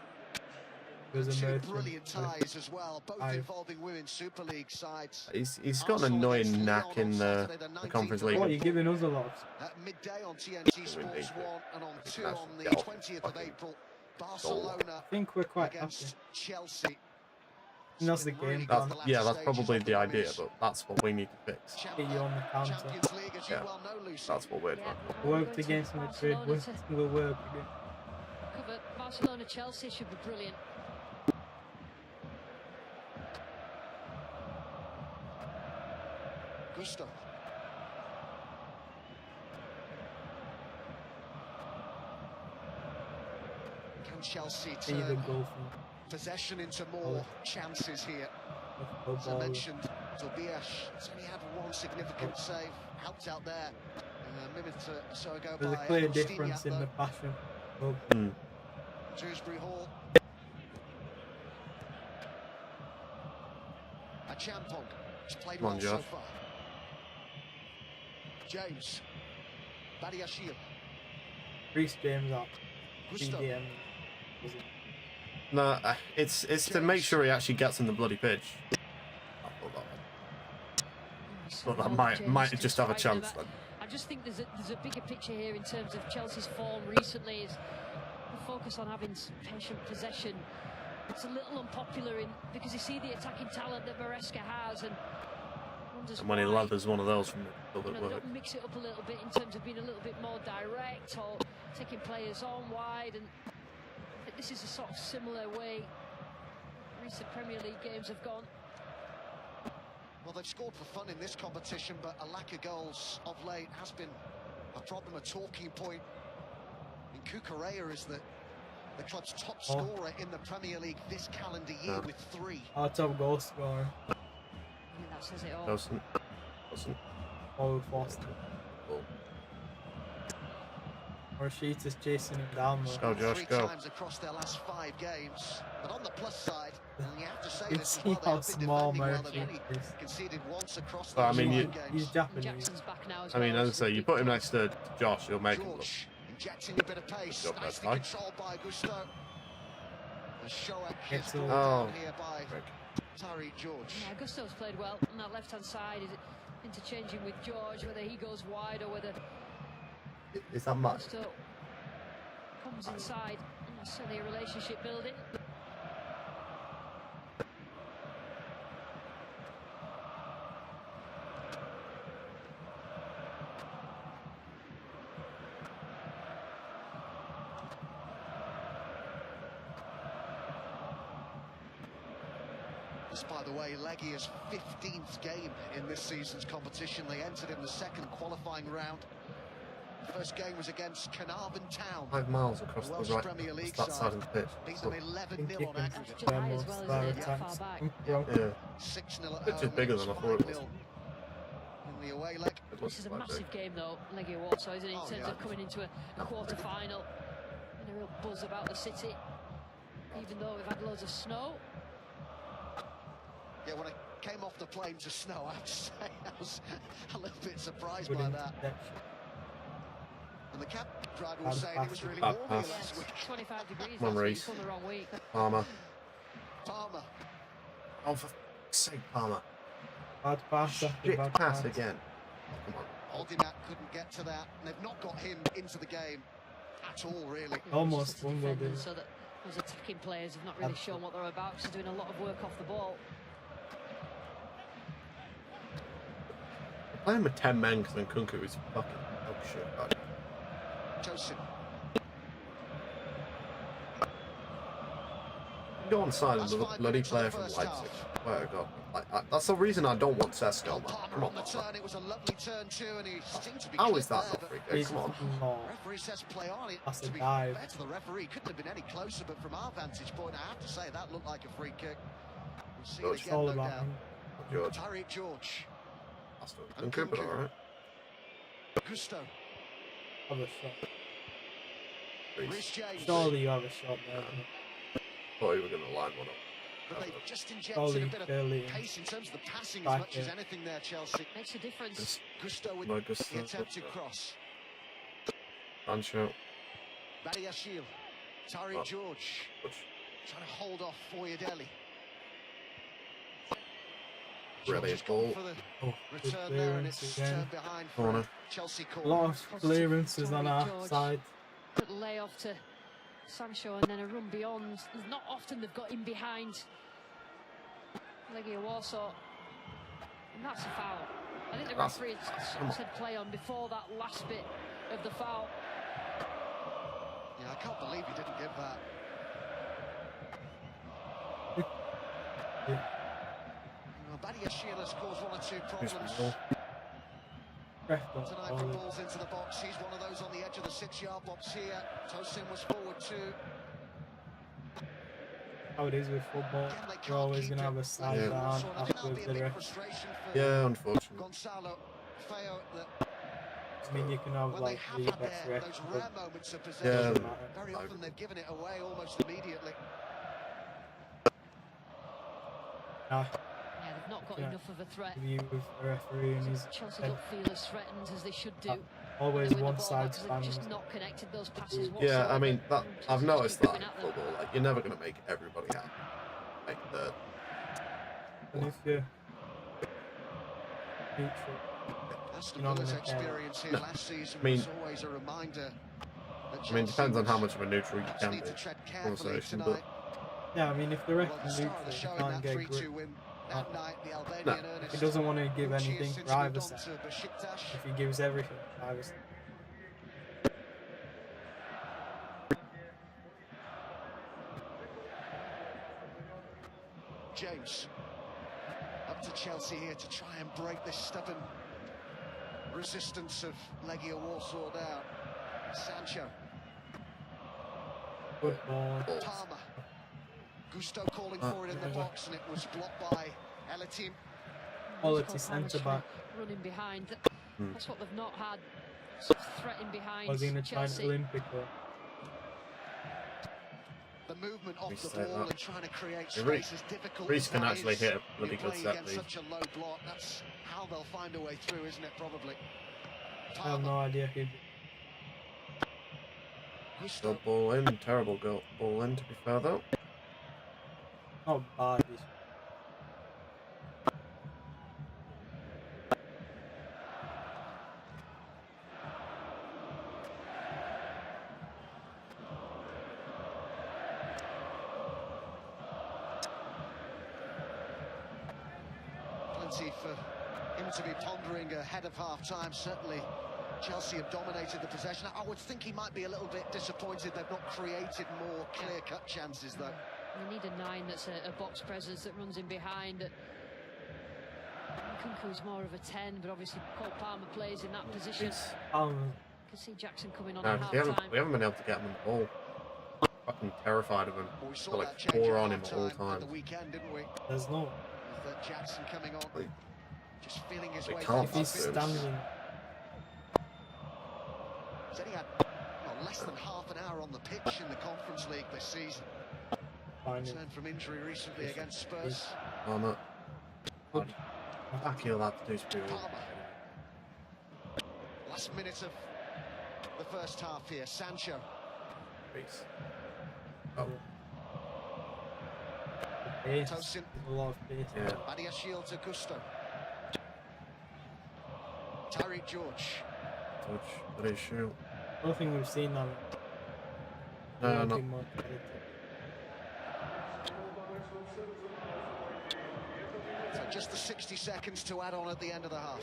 It was Two emerging. brilliant ties as well, both involving Women's Super League sides. He's got an annoying knack in the Conference League. What, you're giving us a lot? At midday on TNT Sports 1 and on 2 on the 20th of April, Barcelona I think we're quite happy. against Chelsea. And that's the game That's, plan. yeah, that's probably the idea, but that's what we need to fix. Get you on the counter. Champions League, as you Yeah. well know, Lucy. That's what we're doing. Worked against Madrid, will work again. Cover Barcelona Chelsea should be brilliant. Gusto. Can Chelsea Even turn go possession into more chances here? for As I ball. mentioned, Tobias has only had one significant save, helped out there. A minute or so ago There's a by clear Agustinian, difference in though. the passion. Of Dewsbury Hall. A Champong. He's played Come on, well so Josh. far. James. Badiashile. Reece James up. Gusto. CDM. No, it's to make sure he actually gets in the bloody pitch. But that might just have a chance then. I just think there's a bigger picture here in terms of Chelsea's form recently. Is the focus on having patient possession. It's a little unpopular because you see the attacking talent that Maresca has, and When he lathers one of those from the they other work. don't mix it up a little bit in terms of being a little bit more direct or taking players on wide, and I think this is a sort of similar way recent Premier League games have gone. Well, they've scored for fun in this competition, but a lack of goals of late has been a problem, a talking point. And Cucurella is the club's top scorer in the Premier League this calendar year with 3. Our top goal scorer. I think that says it all. Doesn't. Paul Foster. Cool. Morishita's chasing him down though. Go, Josh, 3 go. times across their last 5 games. But on the plus side, and you have to say You this as see well, they how have been small defending well. They've Morishita only is. conceded once across Well, I those mean, 5 you- He's games. Japanese. Jackson's back now as I mean, well, as I say, you put him next to Josh, he'll make him look. George injecting a bit of pace. Good job, Nicely mate. controlled by Gusto. The Shoak is It's brought all- down here by Frick. Tariq George. Yeah, Gusto's played well on that left-hand side. Is interchanging with George, whether he goes wide or whether Is that much? Gusto comes inside. Certainly a relationship building. This, by the way, Leiga's 15th game in this season's competition. They entered in the 2nd qualifying round. The first game was against Carnarvon Town. 5 miles across Welsh the right, Premier League that side of the pitch. Beat So, them I think 11-0 you on can aggregate. July spend as most well, of our isn't it? attacks. Far back. yeah, 6-0 at Pitch is home. bigger than I thought it was. 5-0 in the away leg. it This looks is a quite big. massive game though, Leiga Warsaw, isn't it, in Oh, terms yeah. of coming into a quarter-final. And a real buzz about the city, even though we've had loads of snow. Yeah, when I came off the plane to snow, I have to say I was a little bit surprised Good by that. interception. And the cab driver was Bad saying it was pass. really Bad warm here pass. last week. 25 degrees Come on, last week, Reece. come the wrong week. Palmer. Palmer. Oh, for fuck's sake, Palmer. Bad pass after Shit bad pass pass. again. Come on. Aldimac couldn't get to that. And they've not got him into the game at all, really. Almost Just the one goal, defenders, didn't so that those attacking players have not really shown what they're about. She's doing a lot of work off the ball. We're playing with 10 men because then Kunku is fucking dog shit. Right? Tosin. Go on side of That's the 5 bloody minutes of player the from first Leipzig. half. Swear to God. That's the reason I don't want Sesko, man. Palmer Come on, on the man. turn. It was a lovely turn too, and he seemed to be How is clipped that there, not but free kick? He's Come on. more. referee says play on it. That's a To be dive. fair to the referee, couldn't have been any closer, but from our vantage point, I have to say that looked like a free kick. We'll see George. it It's again, all no about doubt. him. George. Tariq George. That's not Kunku, but alright. Gusto. Have a shot. Rhys James. Surely you have a shot there. Thought you were going to line one up. But they just injected Surely, a bit of surely. pace in terms of the passing as Back much as in. anything there, Chelsea. Makes a difference. Just Gusto with like us. the attempted cross. Ancho. Badiashile. Tariq Oh. George. Trying to hold off Foyadeli. Brilliant ball. For the Oh, good return there, and clearance it's again. turned behind for Corner. Chelsea A corner. lot of clearances on our George. side. Good layoff to Sancho and then a run beyond. There's not often they've got in behind Legia Warsaw. And that's a foul. I think the That's- referee had come on. said play on before that last bit of the foul. Yeah, I can't believe he didn't give that. Badiashile has caused 1 or 2 Who's problems goal? Ref don't tonight call from it. balls into the box. He's one of those on the edge of the 6-yard box here. Tosin was forward too. How it is with football. Again, they You're can't always keep going to have it. a side Yeah. down So I think after that'll be a the big ref. frustration for Yeah, unfortunately. Gonzalo Feo. That I mean, you can have when they like have the had best their, ref, those but rare moments of it possession, doesn't matter. very I often agree. they've given it away almost immediately. Nah, Yeah, they've not got Yeah. enough of a threat. if you with the referee and he's Chelsea don't feel as threatened as they should do. always They win the one ball side back 'cause they've just stands. not connected those passes Yeah, I whatsoever. mean, that And I've Chelsea noticed keep that in coming at them. football. Like, you're never going to make everybody happy. Like, And if you're neutral, Aston You're not Villa's gonna care. experience here No. last season I mean- was always a reminder. That I mean, it depends on how Chelsea much of a neutral you perhaps can need be. to tread carefully Conversation, tonight. yeah, I mean, if the ref Well, can the star of neutral, the you show in can't that get 3-2 grip. win that night, the Albanian No. If Ernest he doesn't want to give Uchi has anything since for either moved on side, to Besiktas. if he gives everything for either side. James up to Chelsea here to try and break this stubborn resistance of Legia Warsaw down. Sancho, Good ball. Balls. Palmer, Gusto calling for it in the yeah. box, and it was blocked by Elatim. Quality Palmer's centre trying back. to run in behind. Hmm. That's what they've not had sort of threat in behind Was he going to try an Chelsea. Olympic or? The movement off Reece the set ball up. and trying to create Yeah, space is difficult. Reece as can that actually is. hit a When bloody you're good playing set against piece. such a low block, that's how they'll find a way through, isn't it? Probably. I have no idea who. Good ball in, terrible goal ball in to be fair though. Not bad. This. Plenty for him to be pondering ahead of half-time. Certainly, Chelsea have dominated the possession. I would think he might be a little bit disappointed they've not created more clear-cut chances, though. They need a 9 that's a box presence that runs in behind. Nkunku's more of a 10, but obviously Cole Palmer plays in that position. You can see Jackson coming on at We haven't half-time. been able to get him in the ball. Fucking terrified of him. Well, we saw Got that like change 4 at on him all half-time time. at the weekend, didn't we? There's no. With Jackson coming on, Like, just feeling his they way can't through. If he's That's standing. He's only had less than half an hour on the pitch in the Conference League this season. Fine. Returned from injury recently against Spurs. Palmer. Fuck you, lad, to do Spear. Palmer. Last minute of the first half here. Sancho. Reece. Oh, Pace. Tosin. A lot of pace. yeah. Badiashile to Gusto. Tyreek George. Touch, but he shoot. I don't think we've seen that. No, no. Much. So just the 60 seconds to add on at the end of the half.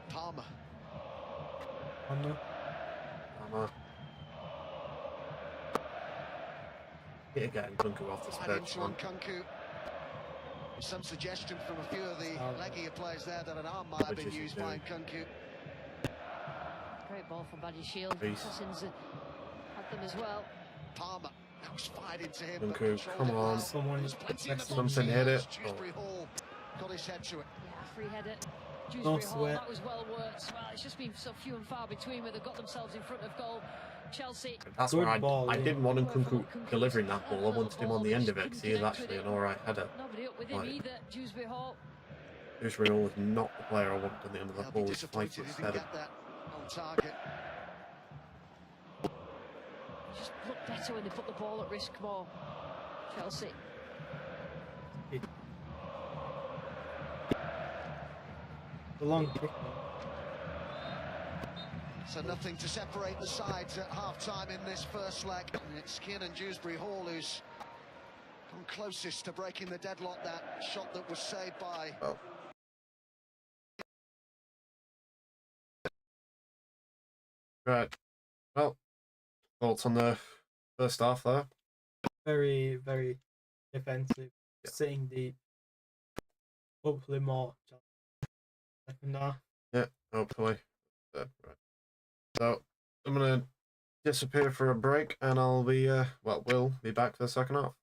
Palmer. Palmer. Get again, Nkunku off this Right pitch, into man. Nkunku. Some suggestion from a few of the Leiga players there that an arm might have Which been is he used by doing? Nkunku. Great ball from Badiashile. Reece. Tosin's had them as well. Palmer. That was fired into him. but Nkunku, controlled come it on. well. Someone There's plenty in the box Something here hit as it. Dewsbury Hall got his head to it. Yeah, free header. No Dewsbury Hall, sweat. that was well worked. Well, it's just been so few and far between where they've got themselves in front of goal. Chelsea. That's Good where ball, I yeah. didn't want Nkunku delivering that ball. I wanted him on the end of it because he is actually an alright header. Nobody up with him Right. either. Dewsbury Hall. Dewsbury Hall was not the player I wanted on the end of They'll that be ball. He's disappointed 5 he foot didn't 7. get that on target. They just look better when they put the ball at risk more. Chelsea. The long kick. So nothing to separate the sides at half-time in this first leg. And it's Kiernan Dewsbury Hall who's come closest to breaking the deadlock, that shot that was saved by... Oh. Right. Well, thoughts on the first half there? Very, very defensive. Yeah. Sitting deep. Hopefully more. Second half. Yeah, hopefully. Right. So, I'm going to disappear for a break and I'll be, we'll be back for the second half.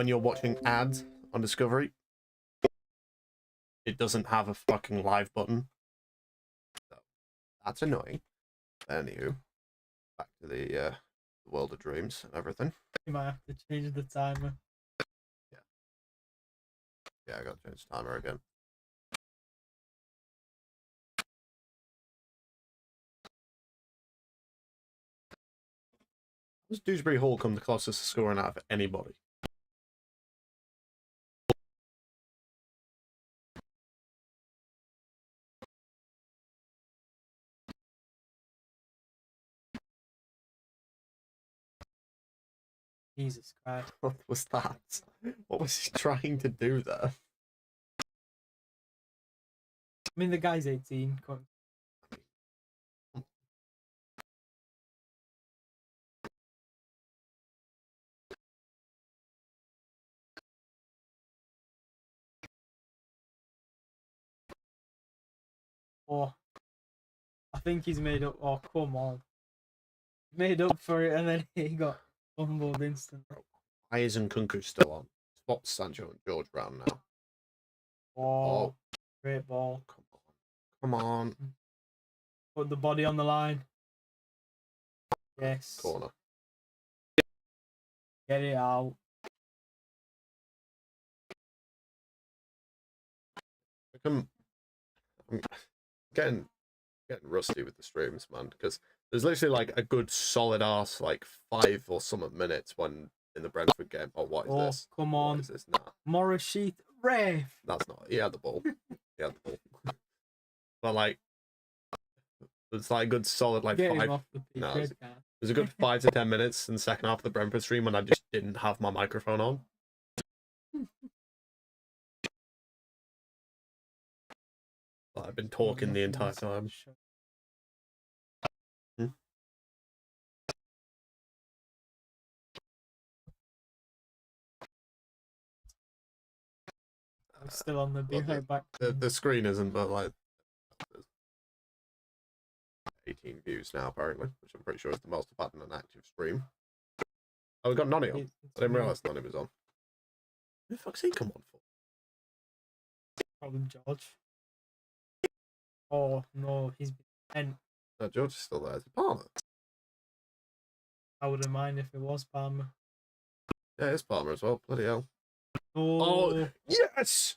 when you're watching ads on Discovery, it doesn't have a fucking live button. So that's annoying. Anywho, back to the world of dreams and everything. You might have to change the timer. Yeah, I got to change the timer again. Does Dewsbury Hall come the closest to scoring out of anybody? Jesus Christ. What was that? What was he trying to do there? I mean, the guy's 18. Come on. Oh, I think he's made up. Oh, come on. Made up for it, and then he got fumbled instantly. Why isn't Kunku still on? Swap Sancho and George round now. Oh, great ball. Come on. Come on. Put the body on the line. Yes. Corner. Get it out. I'm getting rusty with the streams, man, because there's literally like a good solid arse like 5 or something minutes when in the Brentford game. Oh, what is this? Come What on. is this? Nah, Morris Sheath, ref. that's not. He had the ball. He had the ball. But like, it's like a good solid like Get him 5. off the pitch. No, Red card. There's a good 5 to 10 minutes in the second half of the Brentford stream when I just didn't have my microphone on. Like, I've been talking the entire time. Hmm? I'm still on the be Well, right back. The screen isn't, but like, there's 18 views now apparently, which I'm pretty sure is the most I've had in an active stream. Oh, we got Nonny on. I didn't realise Nonny was on. Who the fuck's he come on for? Probably George. Oh no, he's been. No, George is still there. Is it Palmer? I wouldn't mind if it was Palmer. Yeah, it's Palmer as well. Bloody hell. Oh, Yes!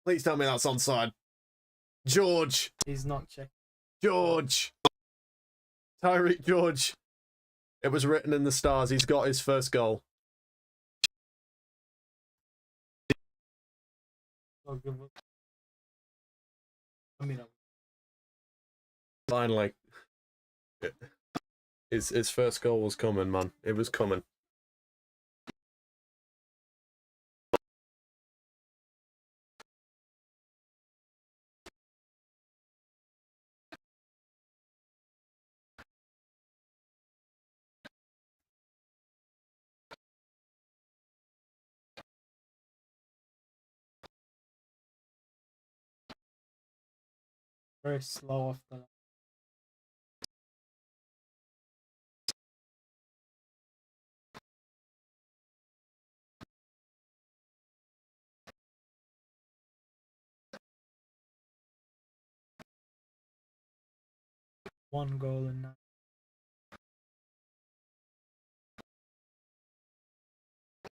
Please tell me that's onside. George! he's not checking. George! Tyreek George. It was written in the stars. He's got his first goal. Oh, good. I mean, Finally. His first goal was coming, man. It was coming. very slow off the. One goal in that.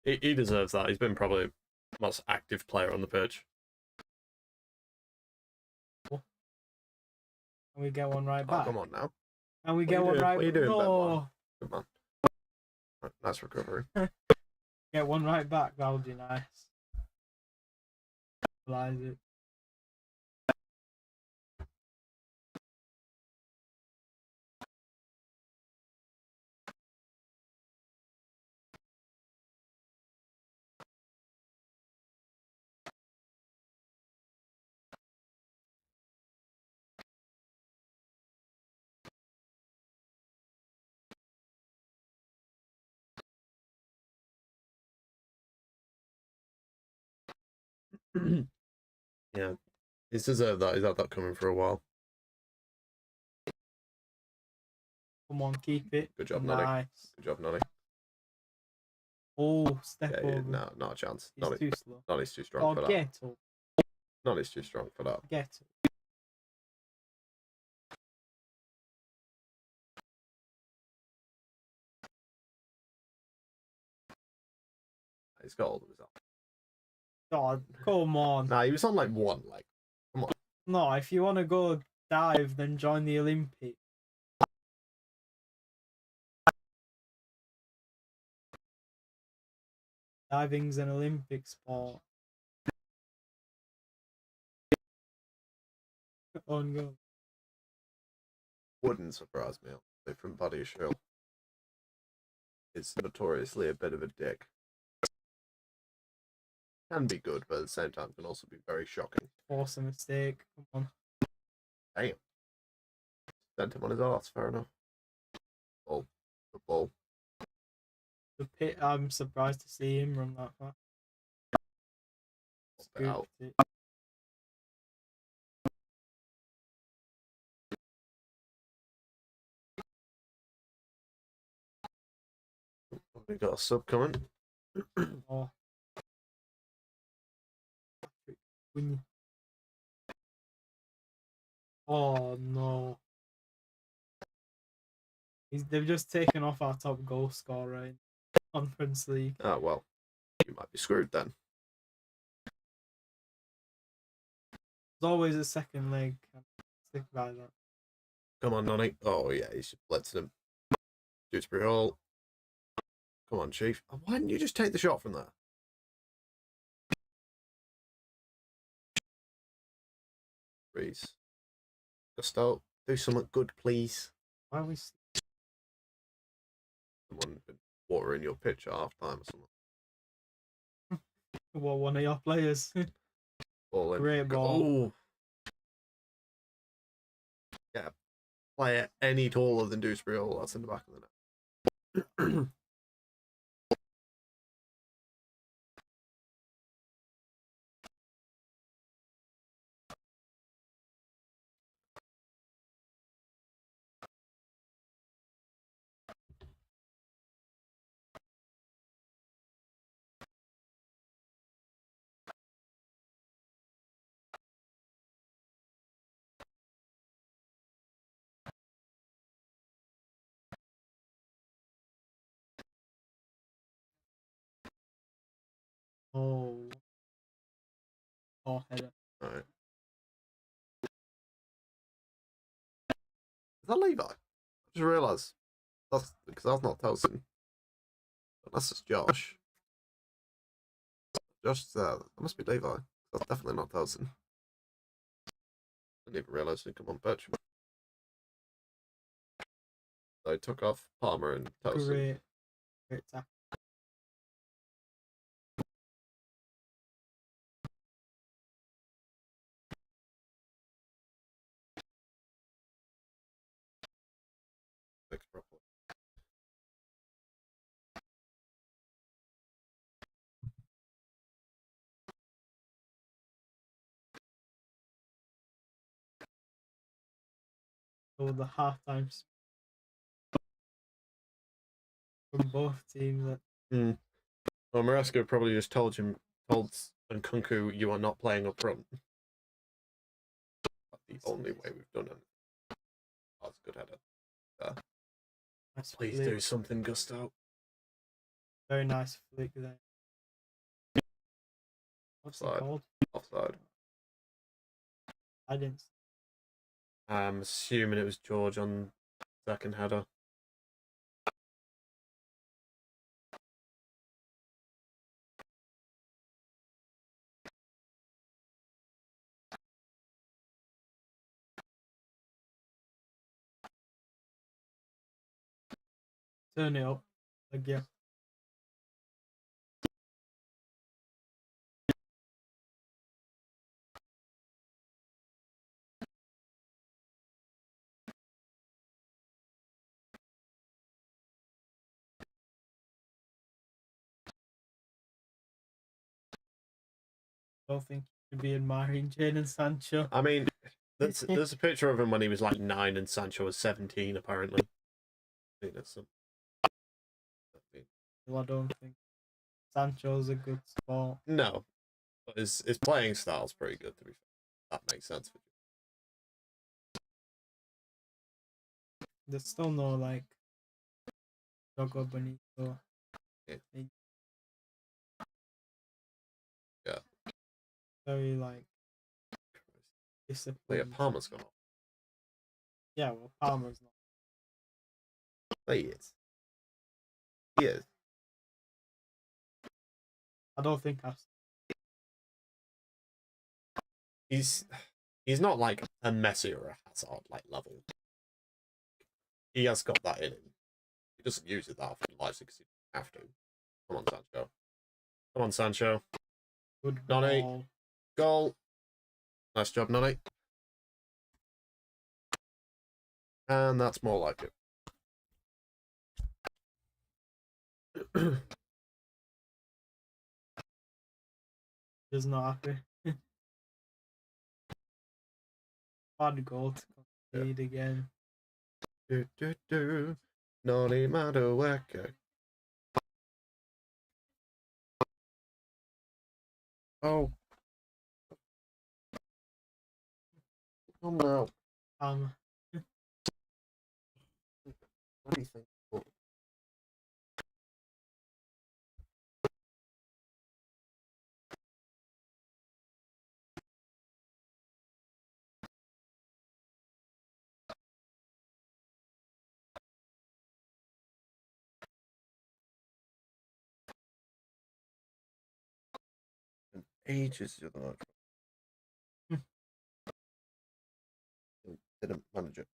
He deserves that. He's been probably the most active player on the pitch. Can we get one right Oh, back? come on now. And we What get are you one doing? right What are you doing, Ben? No. Come on. Right, nice recovery. Get one right back. That would be nice. Equalize it. Yeah. He's deserved that. He's had that coming for a while. Come on, keep it. Good job, Nonny. Nice. Good job, Nonny. Oh, step Yeah, over. no, not a chance. He's too slow. Nolly's too strong Oh, for that. get up. Nolly's too strong for that. Get up. He's got all of his up. God, come on. Nah, he was on like one leg. Come on. No, if you want to go dive, then join the Olympics. Diving's an Olympic sport. On go. Wouldn't surprise me. From Body Shield. It's notoriously a bit of a dick. Can be good, but at the same time can also be very shocking. Force a mistake. Come on. Damn. Sent him on his arse, fair enough. Ball. The ball. The pit, I'm surprised to see him run that fast. Out. Scooped it. We got a sub coming. Oh. Win. Oh no. They've just taken off our top goal scorer in Conference League. Oh, well. You might be screwed then. There's always a second leg. Stick by that. Come on, Nonny. Oh, yeah, he's just blitzed him. Dewsbury Hall. Come on, Chief. Why didn't you just take the shot from there? Reese. Gusto, do something good, please. Why are we? Someone been watering your pitch at half time or something. Well, one of your players. Ball in. Great ball. Oh. Yeah. Player any taller than Dewsbury Hall. That's in the back of the net. Oh. Oh, header. All right. Is that Levi? I just realised. That's because that's not Towson. That's just Josh. Josh, that must be Levi. That's definitely not Towson. Didn't even realise he'd come on pitch. They took off Palmer and Towson. Great tackle. Fixed properly. So the half-time from both teams. Well, Maresco probably just told Nkunku, you are not playing up front. That's the only way we've done it. That's a good header. Nice Please flick. do something, Gusto. Very nice flick there. What's it Offside. called? Offside. I didn't. I'm assuming it was George on second header. Turn it up again. I don't think you should be admiring Jadon Sancho. I mean, there's a picture of him when he was like 9 and Sancho was 17, apparently. I think that's some. Well, I don't think. Sancho's a good sport. No, but his playing style's pretty good, to be fair. That makes sense. There's still no like Jogo Bonito. Yeah. Very like Yeah, disciplined. Palmer's gone off. Yeah, well, Palmer's not. He is. He is. I don't think I've. He's not like a Messi or a Hazard like level. He has got that in him. He doesn't use it that often in life because he doesn't have to. Come on, Sancho. Come on, Sancho. Good Nani. ball. Goal. Nice job, Nani. And that's more like it. Just not happy. Bad goal to concede again. Nani Madueke. Oh. Oh no. Um, What do you think? Ages the other night. Didn't manage it.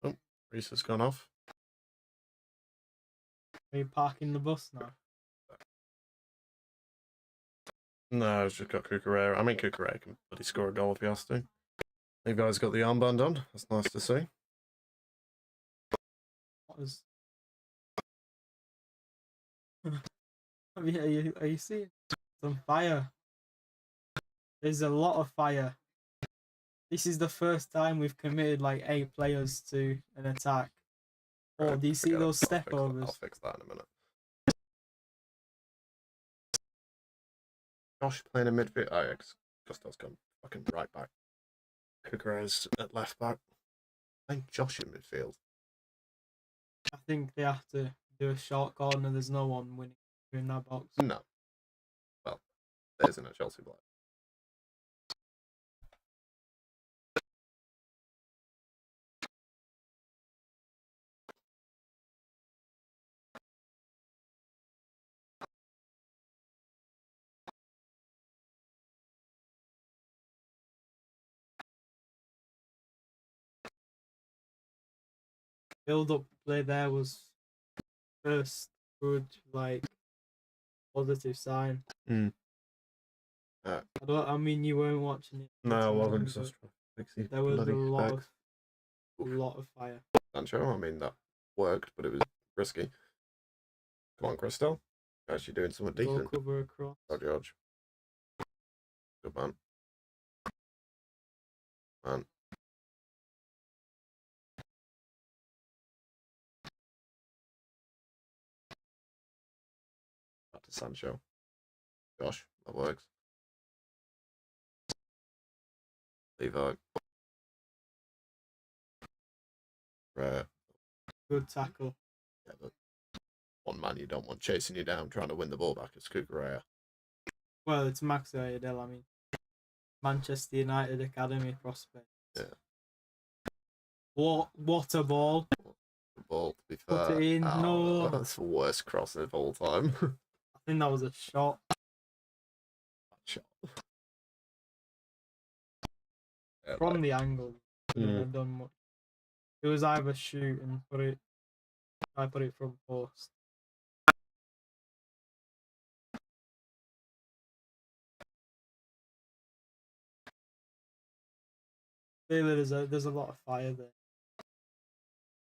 Oh, Reese has gone off. are you parking the bus now? No, it's just got Cucurella. I mean, Cucurella can bloody score a goal if he has to. You guys got the armband on. That's nice to see. What is? I mean, are you seeing some fire? There's a lot of fire. This is the first time we've committed like 8 players to an attack. Oh, do you see those step overs? I'll fix that in a minute. Josh playing a midfield. Oh, yeah, Gustav's gone fucking right back. Cucurella's at left back. Playing Josh in midfield. I think they have to do a short corner. There's no one winning in that box. No. Well, there isn't a Chelsea player. Build-up play there was first good, like positive sign. I mean, you weren't watching it. No, I wasn't. There was a lot of fire. Sancho, I mean, that worked, but it was risky. Come on, Crystal. Actually doing something decent. Goal cover across. Oh, George. Good man. Man. Back to Sancho. Josh, that works. Levi. Right. Good tackle. Yeah, but one man you don't want chasing you down trying to win the ball back is Cucurella. Well, it's Max Ayadel, I mean. Manchester United Academy prospect. Yeah. What a ball. The ball, to be fair. Put it in. Oh, No. that's the worst cross of all time. I think that was a shot. Shot. From the angle. Couldn't have done much. It was either shoot and put it from post. Clearly, there's a lot of fire there.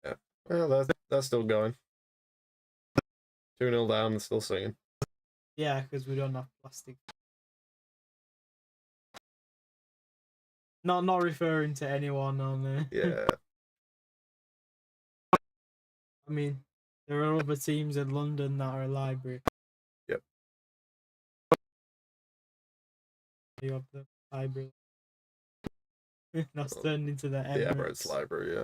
Yeah. Well, they're still going. 2-0 down and still singing. Yeah, because we don't have plastic. Not referring to anyone on there. Yeah. I mean, there are other teams in London that are a library. Yep. You have the library. That's turned into the The Emirates. Emirates Library, yeah.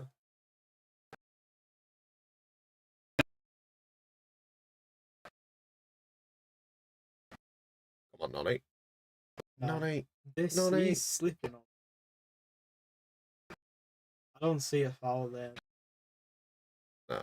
Come on, Nonny. No. Nonny. This Nonny. is slipping on. I don't see a foul there. No.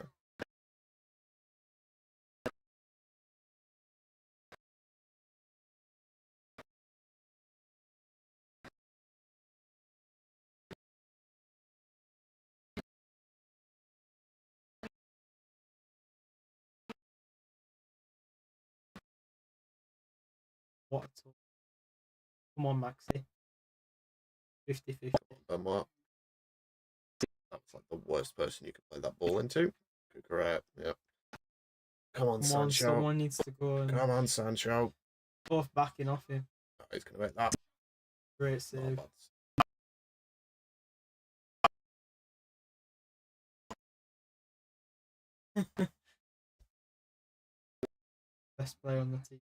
What? Come on, Maxi. 50-50. Benoit. That's like the worst person you could play that ball into. Correct. Yep. Come on, Come on, Sancho. someone needs to go and Come on, Sancho. both backing off him. Oh, he's going to make that. Great save. Oh, Best player on the team.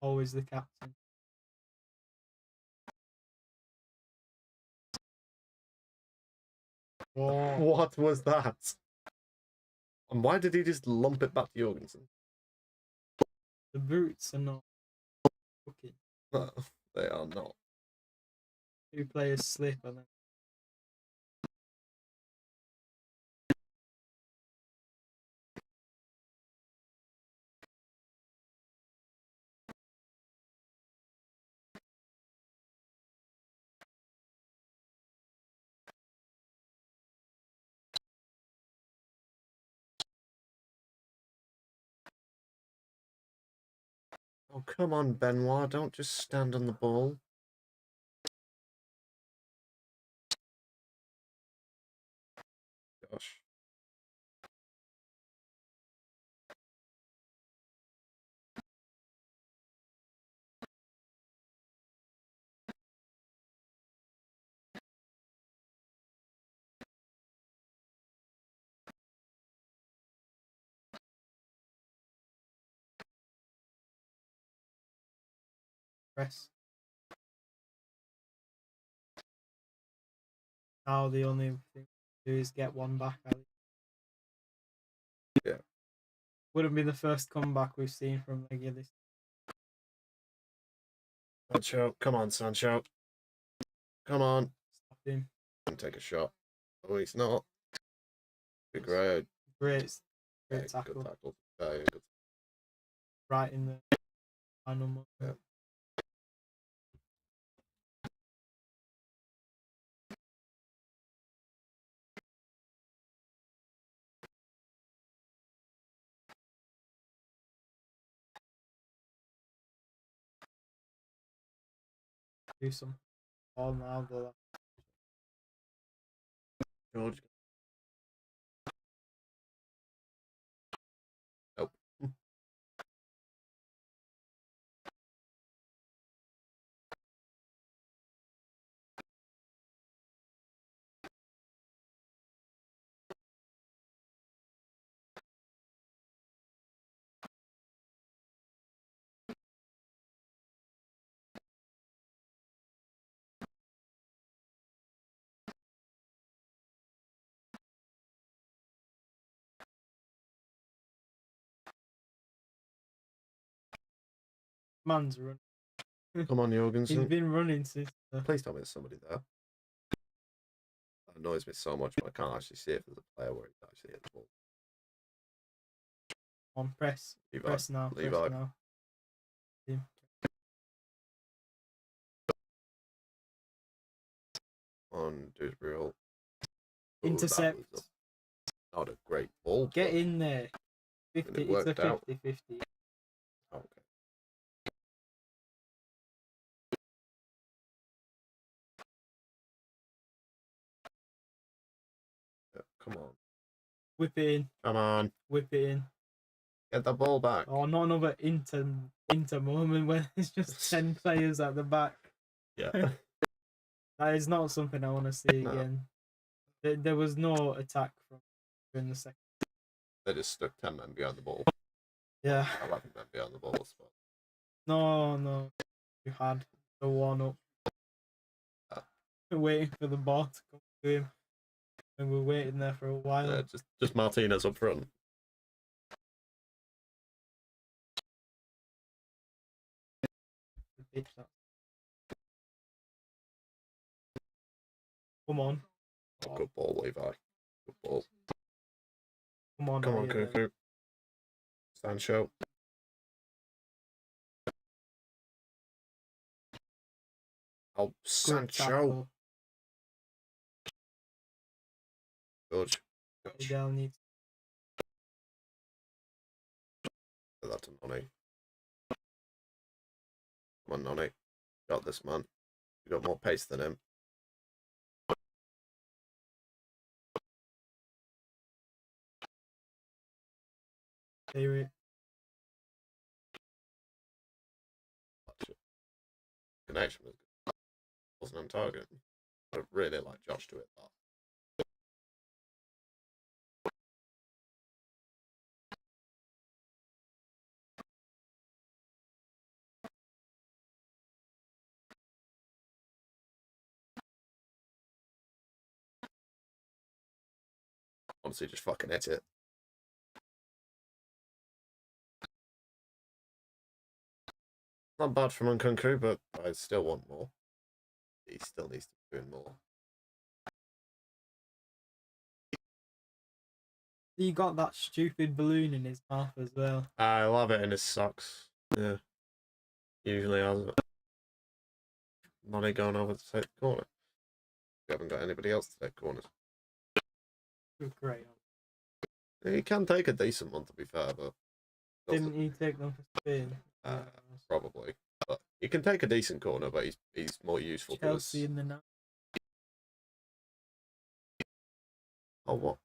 Always the captain. Oh, what was that? And why did he just lump it back to Jorgensen? the boots are not cooking. No, they are not. Two players slip and then Oh, come on, Benoit. Don't just stand on the ball. Gosh. press. Now the only thing to do is get one back. Yeah. Wouldn't be the first comeback we've seen from Leiga this. Sancho. Come on, Sancho. Come on. Stop him. And take a shot. Oh, he's not. Good grade. Great Yeah, tackle. good tackle. Yeah, good. Right in the final moment. Yeah. Do some ball now though. George. Nope. Man's run. Come on, He's Jorgensen. been running since. Please tell me there's somebody there. That annoys me so much, but I can't actually see if there's a player where he's actually hit the ball. On press. Levi. Press now. Levi. Press now. Yeah. On Dewsbury. Intercept. Not a great ball. Get in there. 50. It's a 50-50. Okay. Yeah, come on. Whip it in. Come on. Whip it in. Get the ball back. Oh, not another Inter moment where there's just 10 players at the back. Yeah. That is not something I want to see No. again. There was no attack from in the second. They just stuck 10 men behind the ball. Yeah. 11 men behind the ball as well. No. You had the one up. Waiting for the ball to come to him. And we're waiting there for a while. Yeah, just Martinez up front. Come on. Oh, good ball, Levi. Good ball. Come on, Cuckoo. Sancho. Oh, Sancho. Good. Miguel needs. That's a Nonny. Come on, Nonny. Got this, man. You got more pace than him. Connection was good. Wasn't on target. I'd really like Josh to hit that. Honestly, just fucking hit it. Not bad from Nkunku, but I still want more. He still needs to be doing more. He got that stupid balloon in his mouth as well. I love it in his socks. Yeah. Usually has it. Money going over to take the corner. We haven't got anybody else to take corners. Great. He can take a decent one, to be fair, but Didn't he take them for Spain? probably. But he can take a decent corner, but he's more useful to us. Chelsea in the night. Oh, what?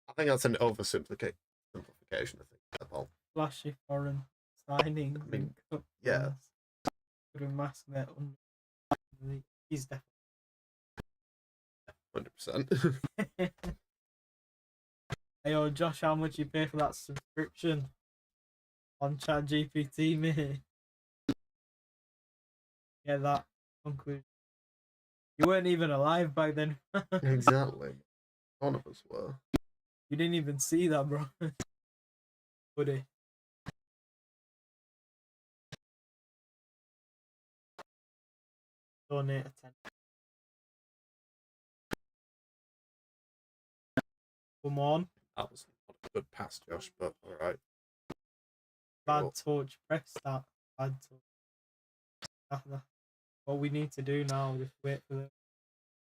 I think that's an oversimplification. I think the ball. Flashy foreign signing. I mean, yeah. Could have masked that. He's definitely 100%. Hey, yo, Josh, how much you pay for that subscription on ChatGPT, mate? Yeah, that conclusion. You weren't even alive back then. Exactly. None of us were. You didn't even see that, bro. Would he? Donate a 10. Come on. That was not a good pass, Josh, but alright. Bad touch. Press that. Bad touch. What we need to do now is wait for the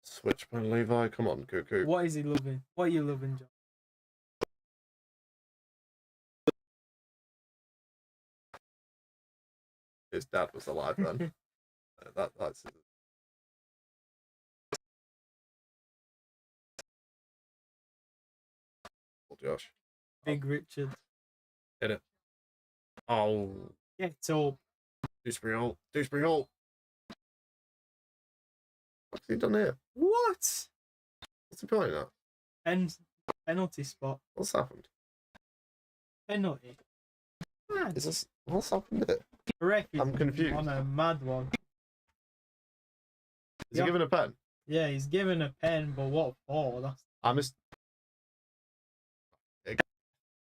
switch by Levi. Come on, Cuckoo. What is he loving? What are you loving, John? His dad was alive then. That's Josh. Big Richard. Hit it. Oh. Get up. Dewsbury Hall. Dewsbury Hall. What's he done here? What? What's he pointing at? Penalty spot. What's happened? Penalty. Mad. Is this what's happened here? Correct. I'm confused. On a mad one. Is he giving a pen? Yeah, he's giving a pen, but what for?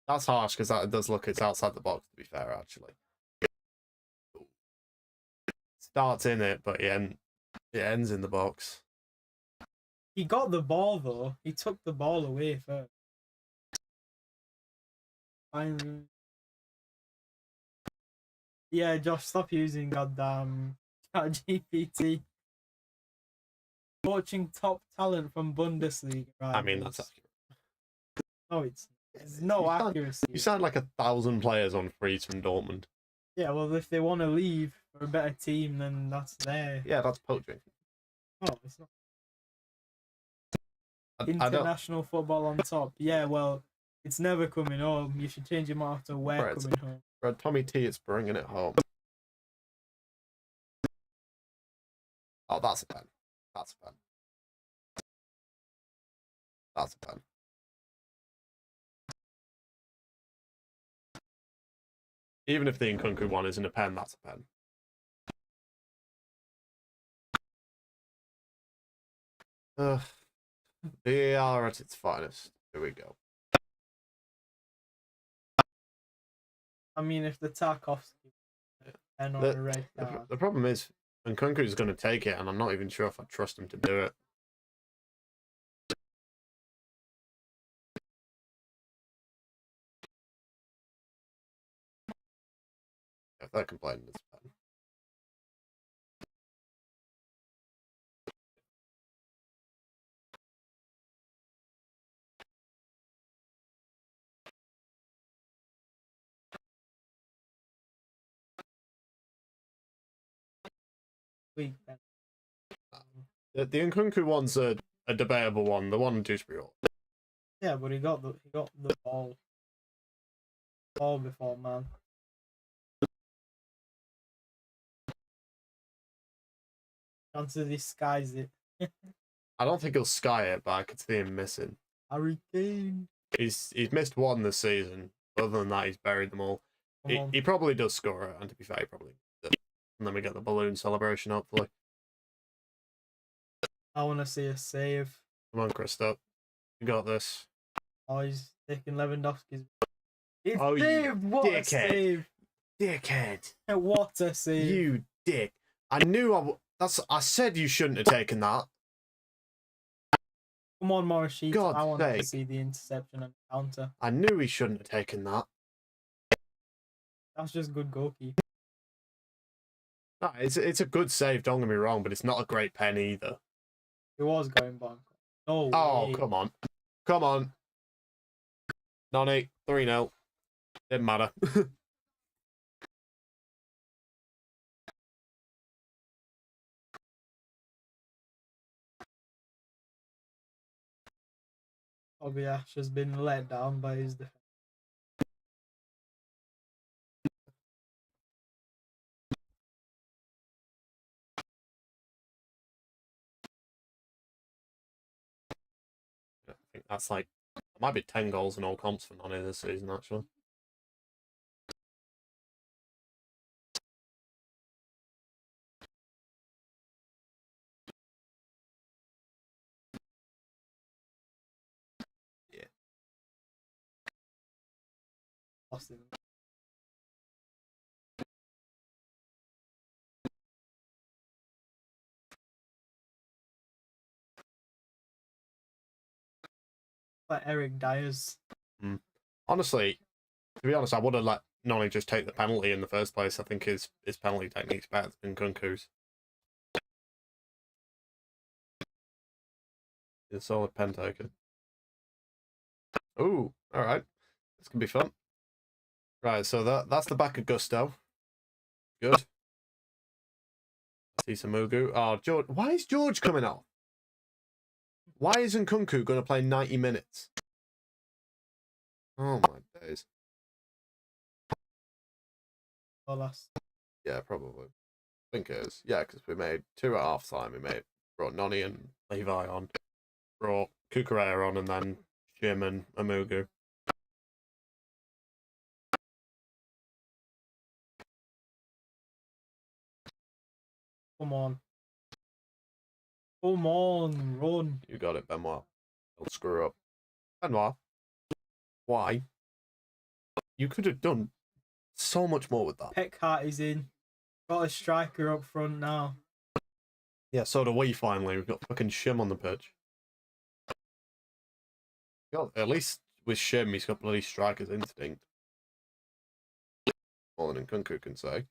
That's harsh because that does look it's outside the box. To be fair, actually, starts in it, but it ends in the box. He got the ball though. He took the ball away first. Yeah, Josh, stop using goddamn ChatGPT. Watching top talent from Bundesliga. Right? I mean, that's accurate. No, it's no accuracy. You sound like 1,000 players on freeze from Dortmund. Yeah, well, if they want to leave for a better team, then that's there. Yeah, that's poaching. Oh, it's not. I don't. International football on top. Yeah, well, it's never coming home. You should change your motto to "We're Right, coming home." Red Tommy T is bringing it home. Oh, that's a pen. That's a pen. That's a pen. Even if the Nkunku one isn't a pen, that's a pen. VAR at its finest. Here we go. I mean, if the Tarkovsky and on a red card. The problem is, Nkunku is going to take it, and I'm not even sure if I trust him to do it. If they're complaining, it's a pen. Weak pen. The Nkunku one's a debatable one. The one in Dewsbury Hall. Yeah, but he got the ball before, man. Chances he skies it. I don't think he'll sky it, but I could see him missing. Harry Kane. He's missed one this season. Other than that, he's buried them all. He probably does score it, and to be fair, he probably does. And then we get the balloon celebration, hopefully. I want to see a save. Come on, Christoph. You got this. Oh, he's taking Lewandowski's. It's Oh, saved! What a dickhead. save! Dickhead. What a save! You dick. I knew I said you shouldn't have taken that. Come on, Morris Sheets. God's I want to sake. see the interception and counter. I knew he shouldn't have taken that. That's just good goalkeeping. No, it's a good save, don't get me wrong, but it's not a great pen either. It was going back. No Oh, way. come on. Come on. Nonny, 3-0. Didn't matter. Obiash has been let down by his defense. I think that's like, it might be 10 goals in all comps for Nonny this season, actually. Yeah. Lost him. Like Eric Dyer's. Honestly, to be honest, I would have let Nonny just take the penalty in the first place. I think his penalty technique's better than Kunku's. He's a solid pen taker. Ooh, alright. This can be fun. Right, so that's the back of Gusto. Good. See some Mugu. Oh, George. Why is George coming off? Why isn't Kunku going to play 90 minutes? Oh, my days. Or last. Yeah, probably. I think it is. Yeah, because we made 2 at half time. We brought Nonny and Levi on. Brought Kukurea on and then Jim and Amugu. Come on. Come on, run. You got it, Benoit. Don't screw up. Benoit, why? You could have done so much more with that. Peckhart is in. Got a striker up front now. Yeah, so do we finally. We've got fucking Shim on the pitch. God, at least with Shim, he's got bloody striker's instinct. More than Nkunku can say.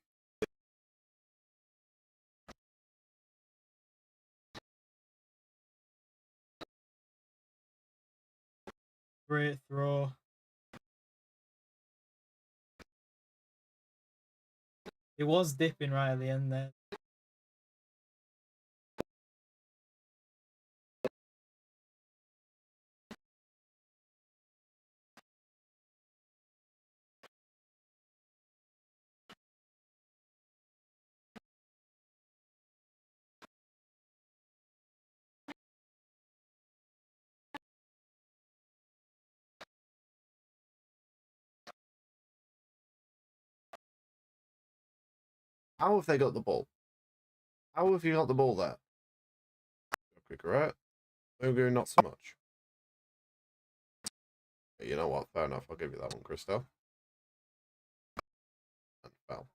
Great throw. It was dipping right at the end there. How have they got the ball? How have you got the ball there? Quick, right? Mugu, not so much. You know what? Fair enough. I'll give you that one, Christo. And foul.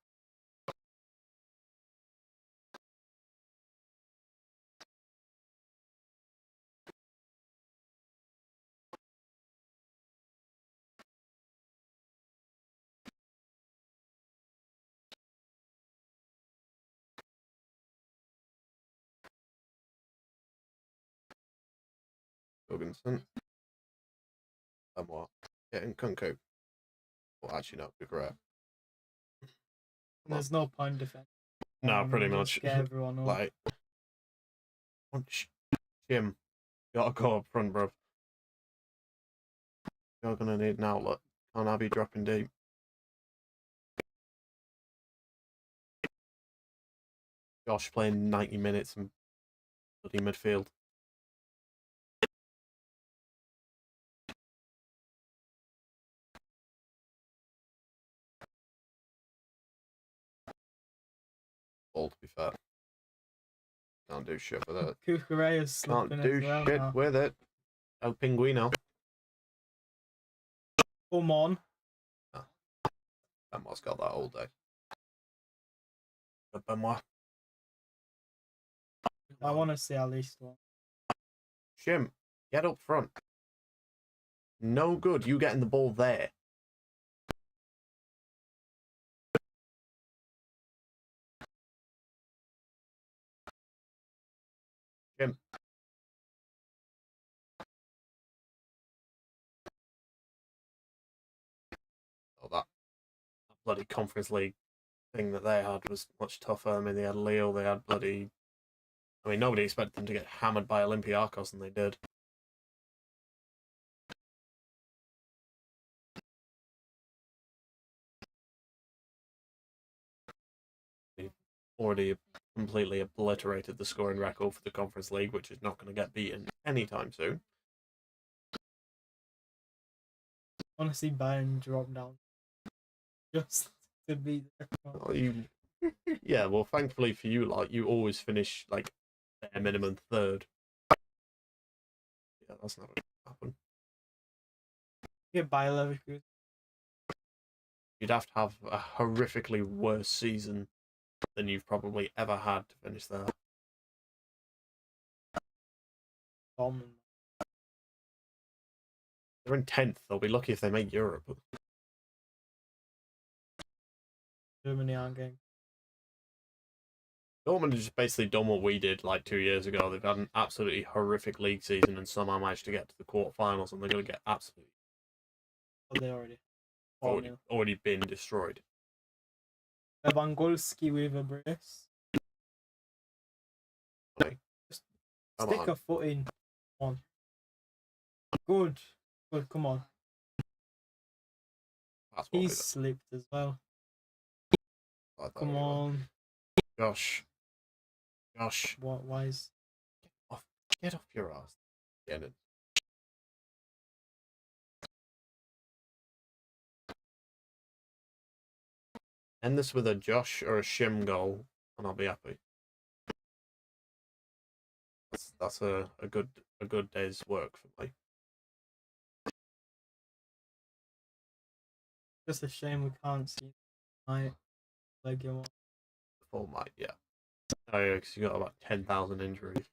Jorgensen. And what? Getting Kunku. Well, actually, no, Bucharest. There's no point defense. No, pretty much. Get everyone up. Like, Jim, you gotta go up front, bro. You're gonna need an outlet. Can't have you dropping deep. Josh playing 90 minutes in bloody midfield. Ball, to be fair. Can't do shit with it. Kukureya's slipping Can't do as well shit now. with it. El Pinguino. Come on. Benoit's got that all day. Good Benoit. I want to see at least one. Shim, get up front. No good. You getting the ball there. Jim. Oh, that bloody Conference League thing that they had was much tougher. I mean, they had Leo, they had bloody... I mean, nobody expected them to get hammered by Olympiacos, and they did. They already completely obliterated the scoring record for the Conference League, which is not going to get beaten anytime soon. I want to see Bayern drop down. Just to be there. Oh, yeah, well, thankfully for you, like, you always finish, like, a minimum third. Yeah, that's not going to happen. Get Bayer Leverkusen. You'd have to have a horrifically worse season than you've probably ever had to finish there. They're in 10th. They'll be lucky if they make Europe. Germany aren't getting. Dortmund has just basically done what we did like 2 years ago. They've had an absolutely horrific league season and somehow managed to get to the quarterfinals, and they're going to get absolutely They already been destroyed. Lewandowski with a brace. Okay. Just stick a foot in. Come on. Good. Good, come on. That's what He's slipped as well. Come on. Josh. What? Why is... Get off your ass. Get it. End this with a Josh or a Shim goal, and I'll be happy. That's a good day's work for me. Just a shame we can't see my Leiga one. Full might, yeah. Oh yeah, because you got about 10,000 injuries.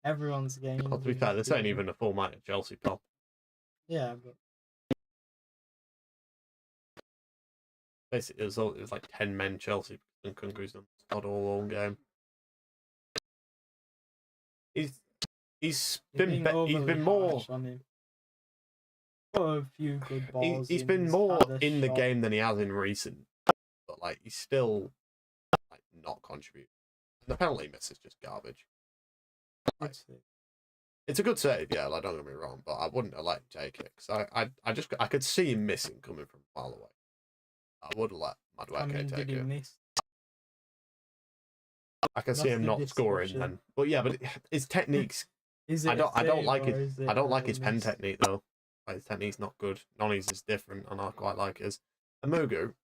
Everyone's getting. Well, to be fair, this ain't even a full might at Chelsea, pal. Yeah, but Basically, it was like 10 men Chelsea and Kunku's done not all game. He's been more. On him. Got a few good balls. He's been more in the game than he has in recent, but like he's still like not contributing. The penalty miss is just garbage. Like, it's a good save, yeah. Like, don't get me wrong, but I wouldn't have let him take it because I could see him missing coming from a mile away. I would have let Madueke take it. I can see him not scoring then, but yeah, but his techniques. I don't like it. I don't like his pen technique though. Like, his technique's not good. Noni's is different, and I quite like his. And Mugu,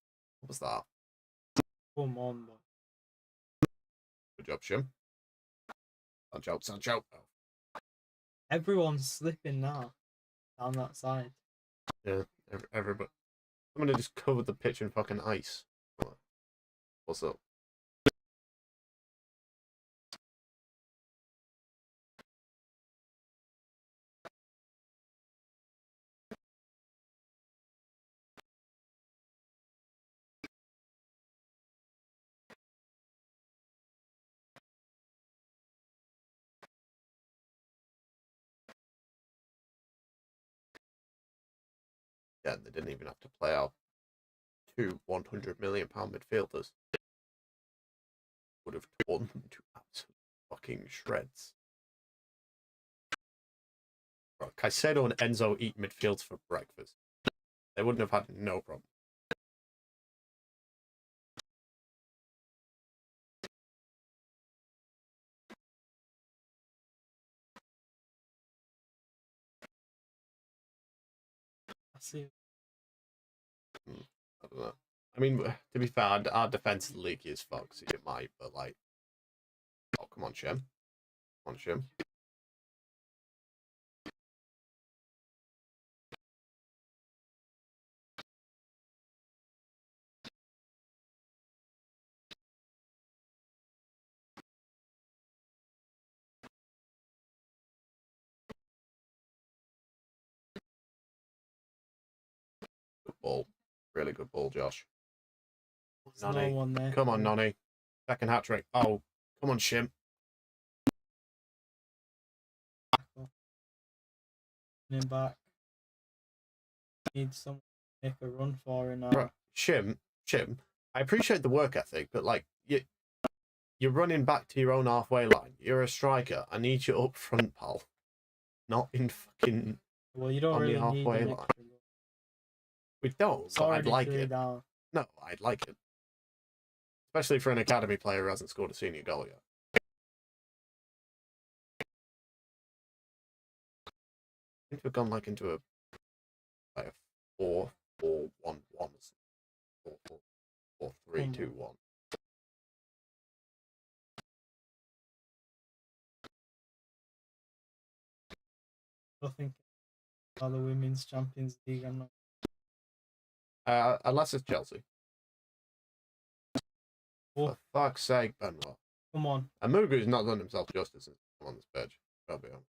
what was that? Come on, boy. Good job, Shim. Sancho, Sancho. Everyone's slipping now down that side. Yeah, everybody. I'm gonna just cover the pitch in fucking ice. What's up? Yeah, they didn't even have to play out two £100 million midfielders. Would have torn them to absolute fucking shreds. Bro, Caicedo and Enzo eat midfields for breakfast. They wouldn't have had no problem. I see. I don't know. I mean, to be fair, our defense is leaky as fuck, so it might, but like... Oh, come on, Shem. Come on, Shem. Good ball. Really good ball, Josh. There's no one there. Come on, Nonny. Second hat trick. Oh, come on, Shim. Running back. Need someone to make a run for it now. Bro, Shim, I appreciate the work ethic, but like you're running back to your own halfway line. You're a striker. I need you up front, pal. Not in fucking Well, you don't on really the halfway need line. extra goal. We don't, It's but I'd already like 3 it. down. No, I'd like it. Especially for an academy player who hasn't scored a senior goal yet. I think we've gone like into a 4-4-1-1 or something. 4-4-3-2-1. I think about the Women's Champions League. I'm not. Unless it's Chelsea. Oh. For fuck's sake, Benoit. Come on. And Mugu's not done himself justice on this pitch. I'll be honest.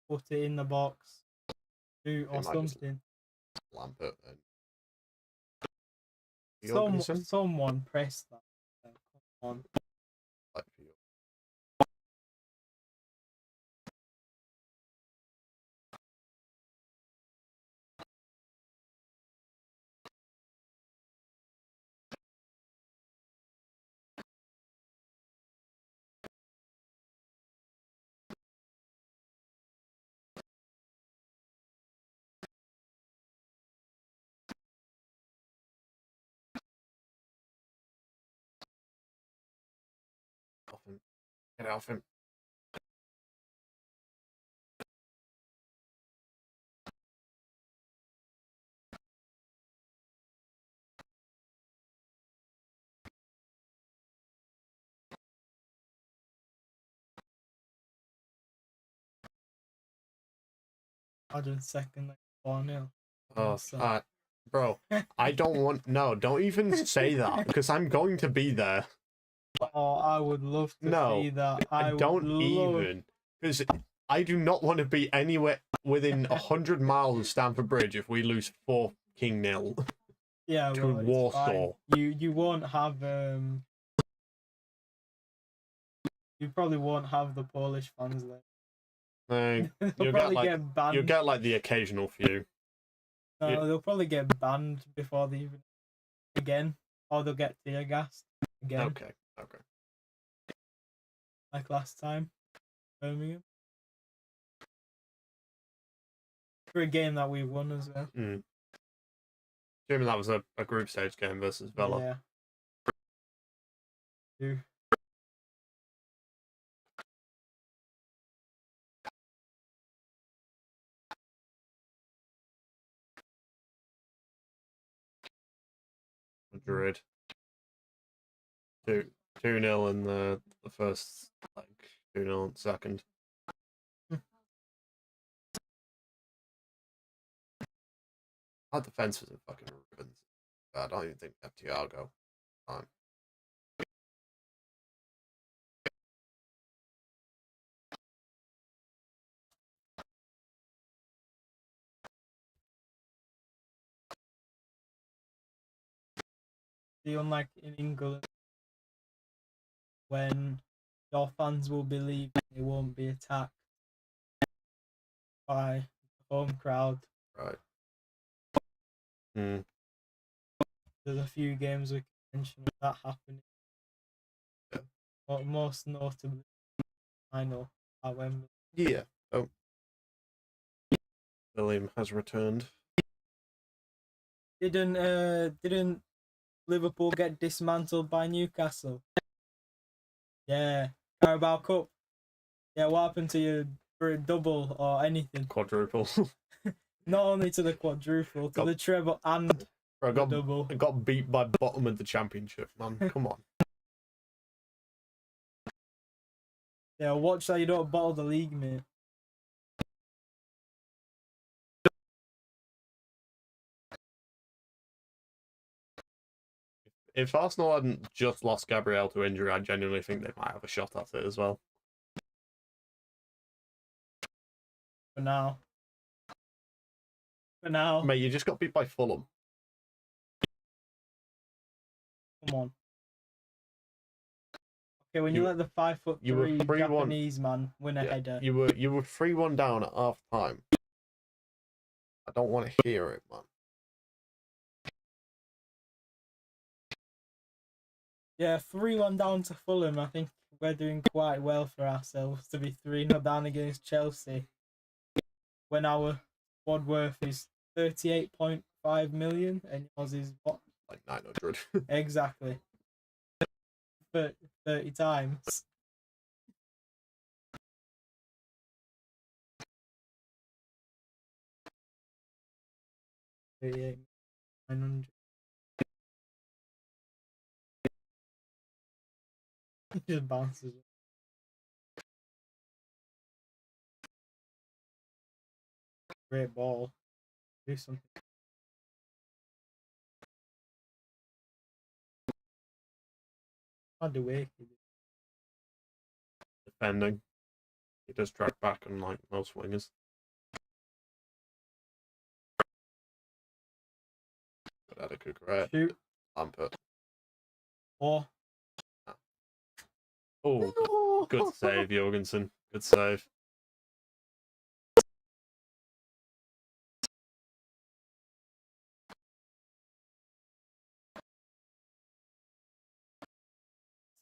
Put it in the box. Do or something. Lamp it and... Someone press that. Come on. Like for you. Off him. Get off him. I did second like 4-0. Oh, bro, I don't want... No, don't even say that, because I'm going to be there. Oh, I would love to see that. I don't even. Because I do not want to be anywhere within 100 miles of Stamford Bridge if we lose 4-0 yeah, to Warsaw. You won't have... You probably won't have the Polish fans there. No, They'll probably get banned. You'll get like the occasional few. No, they'll probably get banned before they even again, or they'll get tear gassed again. Okay. Like last time, Birmingham. For a game that we won as well. Assuming that was a group stage game versus Villa. Yeah. Madrid. 2-0 in the first, like 2-0 in the second. Our defense was in fucking ruins. I don't even think we have Thiago. Time. Unlike in England, when your fans will believe they won't be attacked by the home crowd. Right. Hmm. There's a few games we can mention of that happening. Yeah. But most notably, I know at Wembley. Yeah. Oh. William has returned. Didn't Liverpool get dismantled by Newcastle? Yeah. Carabao Cup. Yeah, what happened to you for a double or anything? Quadruple. Not only to the quadruple, to the treble and I the double. I got beat by bottom of the championship, man. Come on. Yeah, watch that you don't bottle the league, mate. If Arsenal hadn't just lost Gabriel to injury, I genuinely think they might have a shot at it as well. For now. Mate, you just got beat by Fulham. Come on. Okay, when you let the 5'3" Japanese man win a header. You were 3-1 down at half time. I don't want to hear it, man. Yeah, 3-1 down to Fulham. I think we're doing quite well for ourselves to be 3-0 down against Chelsea when our squad worth is 38.5 million and yours is what? Like 900. Exactly. 30 times. $38,900. It just bounces. Great ball. Do something. Hard to wake. Defending. He does track back unlike most wingers. Good at a Kukurea. Shoot. Lampert. Or. Oh, good save, Jorgensen. Good save.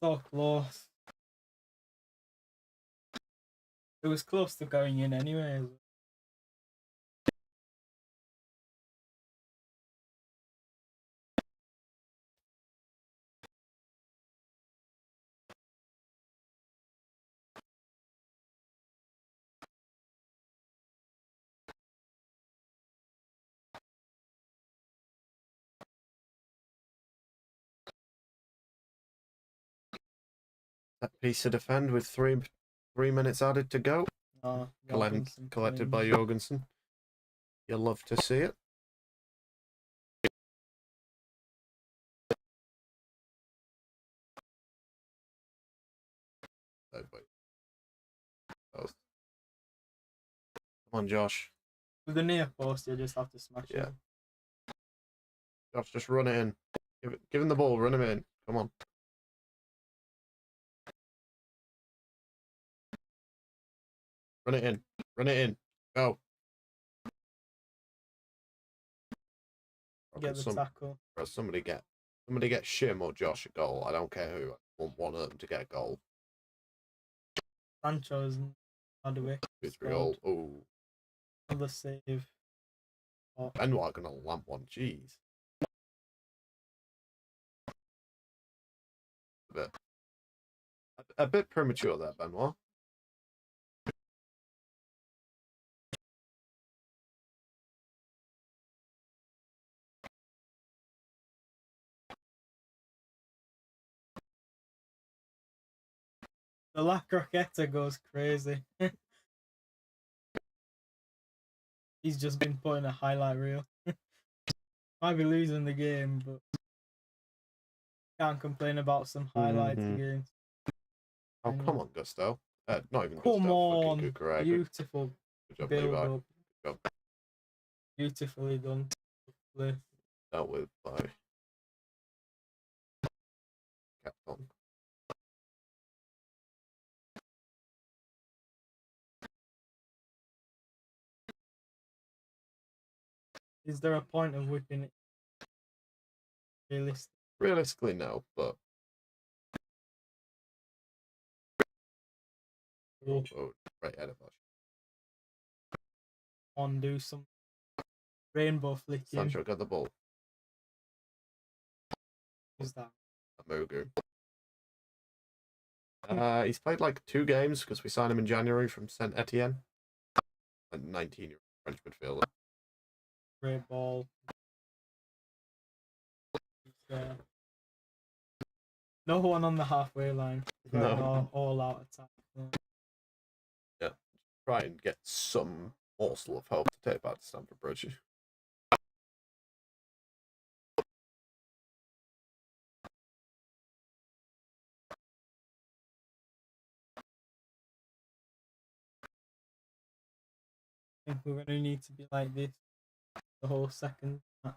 So close. It was close to going in anyway. That piece to defend with three minutes added to go. Collected by Jorgensen. You'll love to see it. Oh, wait. Oh. Come on, Josh. With the near post, you just have to smash it. Josh, just run it in. Give him the ball. Run him in. Come on. Run it in. Run it in. Go. Get the tackle. Somebody get Shim or Josh a goal. I don't care who. I want one of them to get a goal. Sancho isn't hard away. 2-3 goal. Oh. Another save. Oh. Benoit gonna lamp one. Jeez. A bit premature there, Benoit. The La Croqueta goes crazy. He's just been put in a highlight reel. Might be losing the game, but can't complain about some highlights again. Oh, come on, Gusto. Not even Come Gusto. on. Fucking Cucurella. Beautiful Good job, build Levi. up. Good job. Beautifully done. Play. Dealt with by Capcom. Is there a point of whipping it? Realistic. Realistically, no, but Oh, right out of us. on, do some rainbow flicking. Sancho got the ball. Who's that? Amogu. He's played like 2 games because we signed him in January from Saint Etienne. A 19-year-old French midfielder. Great ball. No one on the halfway line. No. All out attack. No. Yeah. Try and get some morsel of hope to take back to Stamford Bridge. I think we're going to need to be like this the whole second match.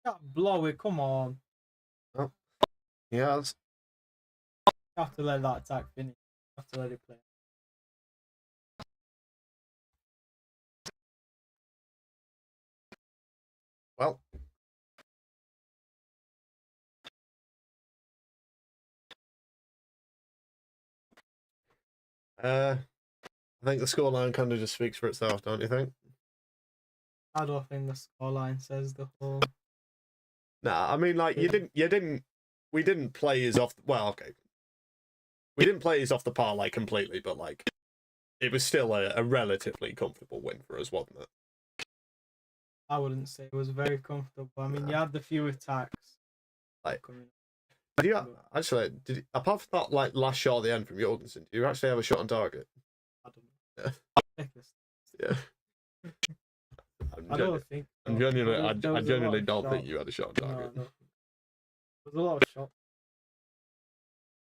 Can't blow it, come on. Oh. Yeah, You have to let that attack finish. You have to let it play. well. I think the scoreline kind of just speaks for itself, don't you think? I don't think the scoreline says the whole. Nah, I mean, like, we didn't play as off. Well, okay, we didn't play as off the par like completely, but like, it was still a relatively comfortable win for us, wasn't it? I wouldn't say it was very comfortable. I mean, you had the few attacks. Like, coming up. did you actually? Apart from that, like last shot at the end from Jorgensen, did you actually have a shot on target? I don't know. Yeah. I don't think. I genuinely don't think you had a shot on target. No, there was a lot of shots.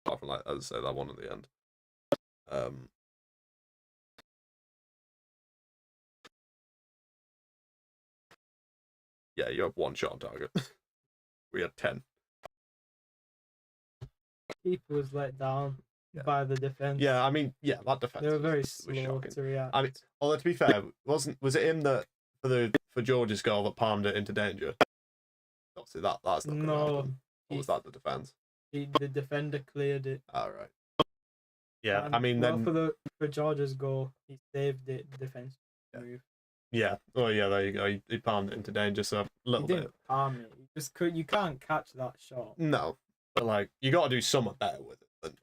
Apart from, like, as I say, that one at the end. Yeah, you have 1 shot on target. We had 10. Keeper was let down by the defense. Yeah, I mean, yeah, that defense. They were very was slow shocking to react. I mean, although to be fair, was it him that for George's goal that palmed it into danger? Obviously, that's not going to happen. Or was that the defense? The defender cleared it. All right. Yeah, And, I mean, well, then for George's goal, he saved it. The defense move. Yeah. Oh, yeah. There you go. He palmed it into danger, so a little He bit. didn't palm it. You just could. You can't catch that shot. No, but like you got to do something better with it than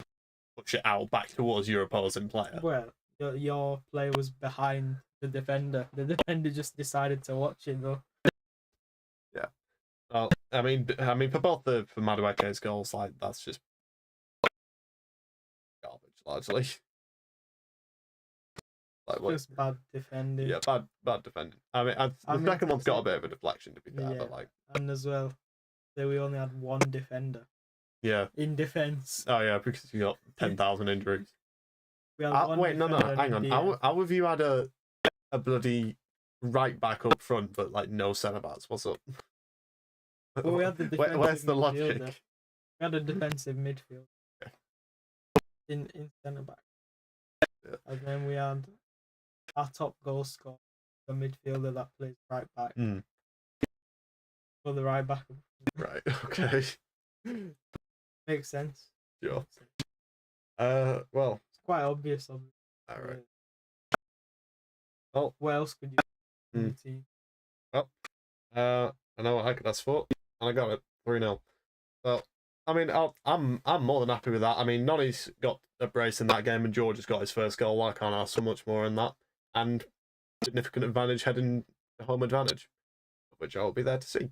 push it out back towards your opposing player. Well, your player was behind the defender. The defender just decided to watch it though. Yeah. Well, I mean, for both for Madueke's goals, like that's just garbage, largely. Like, Just bad defending. Yeah, bad defending. I mean, the second one's got a bit of a deflection, to be fair, but like, and as well, so we only had 1 defender. Yeah. In defense. Oh yeah, because you got 10,000 injuries. We had one wait, no, hang on. defender How have you had a bloody right back up front, but like no centre backs? What's up? Well, we had the defensive Where's the midfielder. logic? We had a defensive midfield. In centre back. Yeah. And then we had our top goal scorer, the midfielder that plays right back. For the right back. Right. Okay. Makes sense. Sure. Makes sense. Well. It's quite obvious. All right. Well, what else could you do in the team? Well, I know what I could ask for, and I got it 3-0. Well, I mean, I'm more than happy with that. I mean, Nonny's got a brace in that game, and George has got his first goal. I can't ask so much more in that, and significant advantage heading home advantage, which I'll be there to see.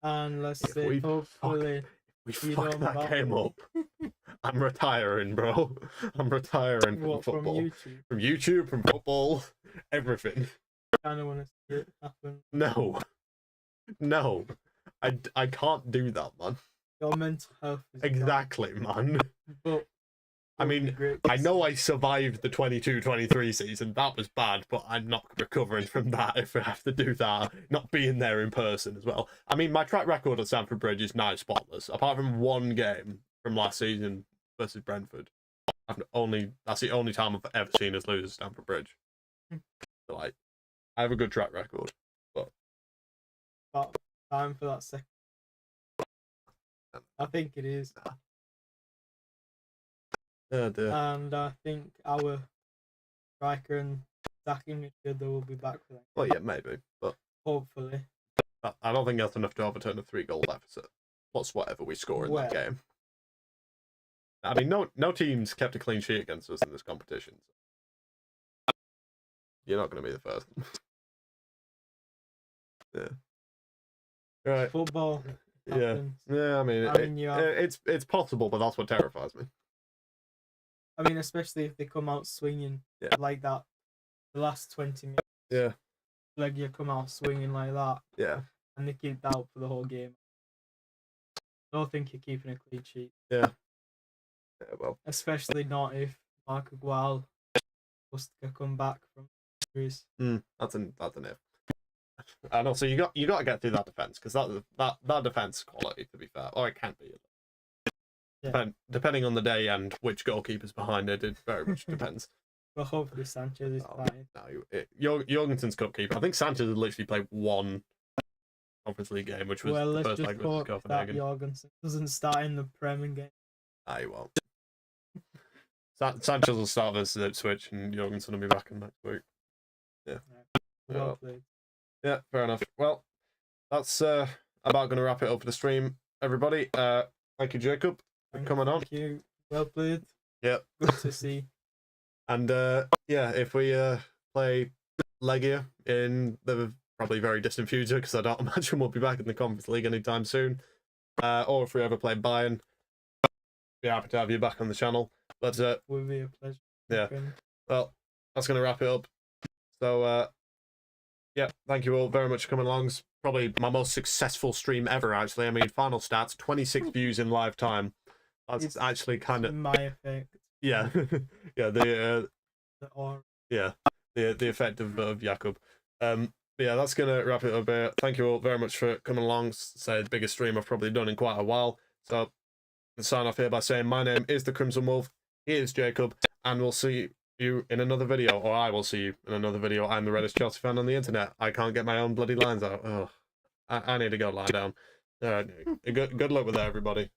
And let's If see, we hopefully we you fuck don't that game battle. up, I'm retiring, bro. I'm retiring from What, from football. YouTube? From YouTube, from football, everything. I kind of want to see it happen. No. No. I can't do that, man. Your mental health is gone. Exactly, man. But I it would be mean, great to I know see. I survived the 22-23 season. That was bad, but I'm not recovering from that if I have to do that. Not being there in person as well. I mean, my track record at Stamford Bridge is now spotless. Apart from one game from last season versus Brentford. That's the only time I've ever seen us lose at Stamford Bridge. So, like, I have a good track record. But Time for that second. I think it is. oh dear. And I think our striker and attacking midfielder will be back for that. Well, yeah, maybe. But Hopefully. I don't think that's enough to overturn a 3-goal deficit. Plus whatever we score in that game. I mean, no teams kept a clean sheet against us in this competition. So. You're not going to be the first. Yeah. Right. Football. Yeah. Happens. Yeah. I mean, it's possible, but that's what terrifies me. I mean, especially if they come out swinging like that. The last 20 minutes. Yeah. Leiga come out swinging like that. Yeah. And they keep that up for the whole game. I don't think you're keeping a clean sheet. Yeah. Yeah. Well. Especially not if Mark Agual was to come back from injuries. That's an if. And also, you got to get through that defense because that defense quality, to be fair, or it can't be. Yeah. Depending on the day and which goalkeeper's behind it, it very much depends. Well, hopefully Sanchez is fine. No, Jorgensen's cup keeper. I think Sanchez had literally played one Conference League game, which was the first leg versus Copenhagen. Jorgensen doesn't start in the Premier game. Nah, he won't. Sanchez will start versus Ipswich, and Jorgensen will be back in next week. Yeah. Well played. Yeah, fair enough. Well, that's about going to wrap it up for the stream, everybody. Thank you, Jacob, for coming on. Thank you. Well played. Yeah. Good to see. And yeah, if we play Leiga in the probably very distant future, because I don't imagine we'll be back in the Conference League anytime soon, or if we ever play Bayern, be happy to have you back on the channel. But would be a pleasure. Yeah. Well, that's going to wrap it up. So yeah, thank you all very much for coming along. It's probably my most successful stream ever, actually. I mean, final stats, 26 views in live time. That's actually kind of my effect. Yeah. Yeah, the effect of Jakob. Yeah, that's gonna wrap it up. Thank you all very much for coming along. Say the biggest stream I've probably done in quite a while. So let's sign off here by saying my name is the Crimson Wolf. He is Jacob, and we'll see you in another video, or I will see you in another video. I'm the reddest Chelsea fan on the internet. I can't get my own bloody lines out. Oh, I need to go lie down. All right, good luck with that, everybody.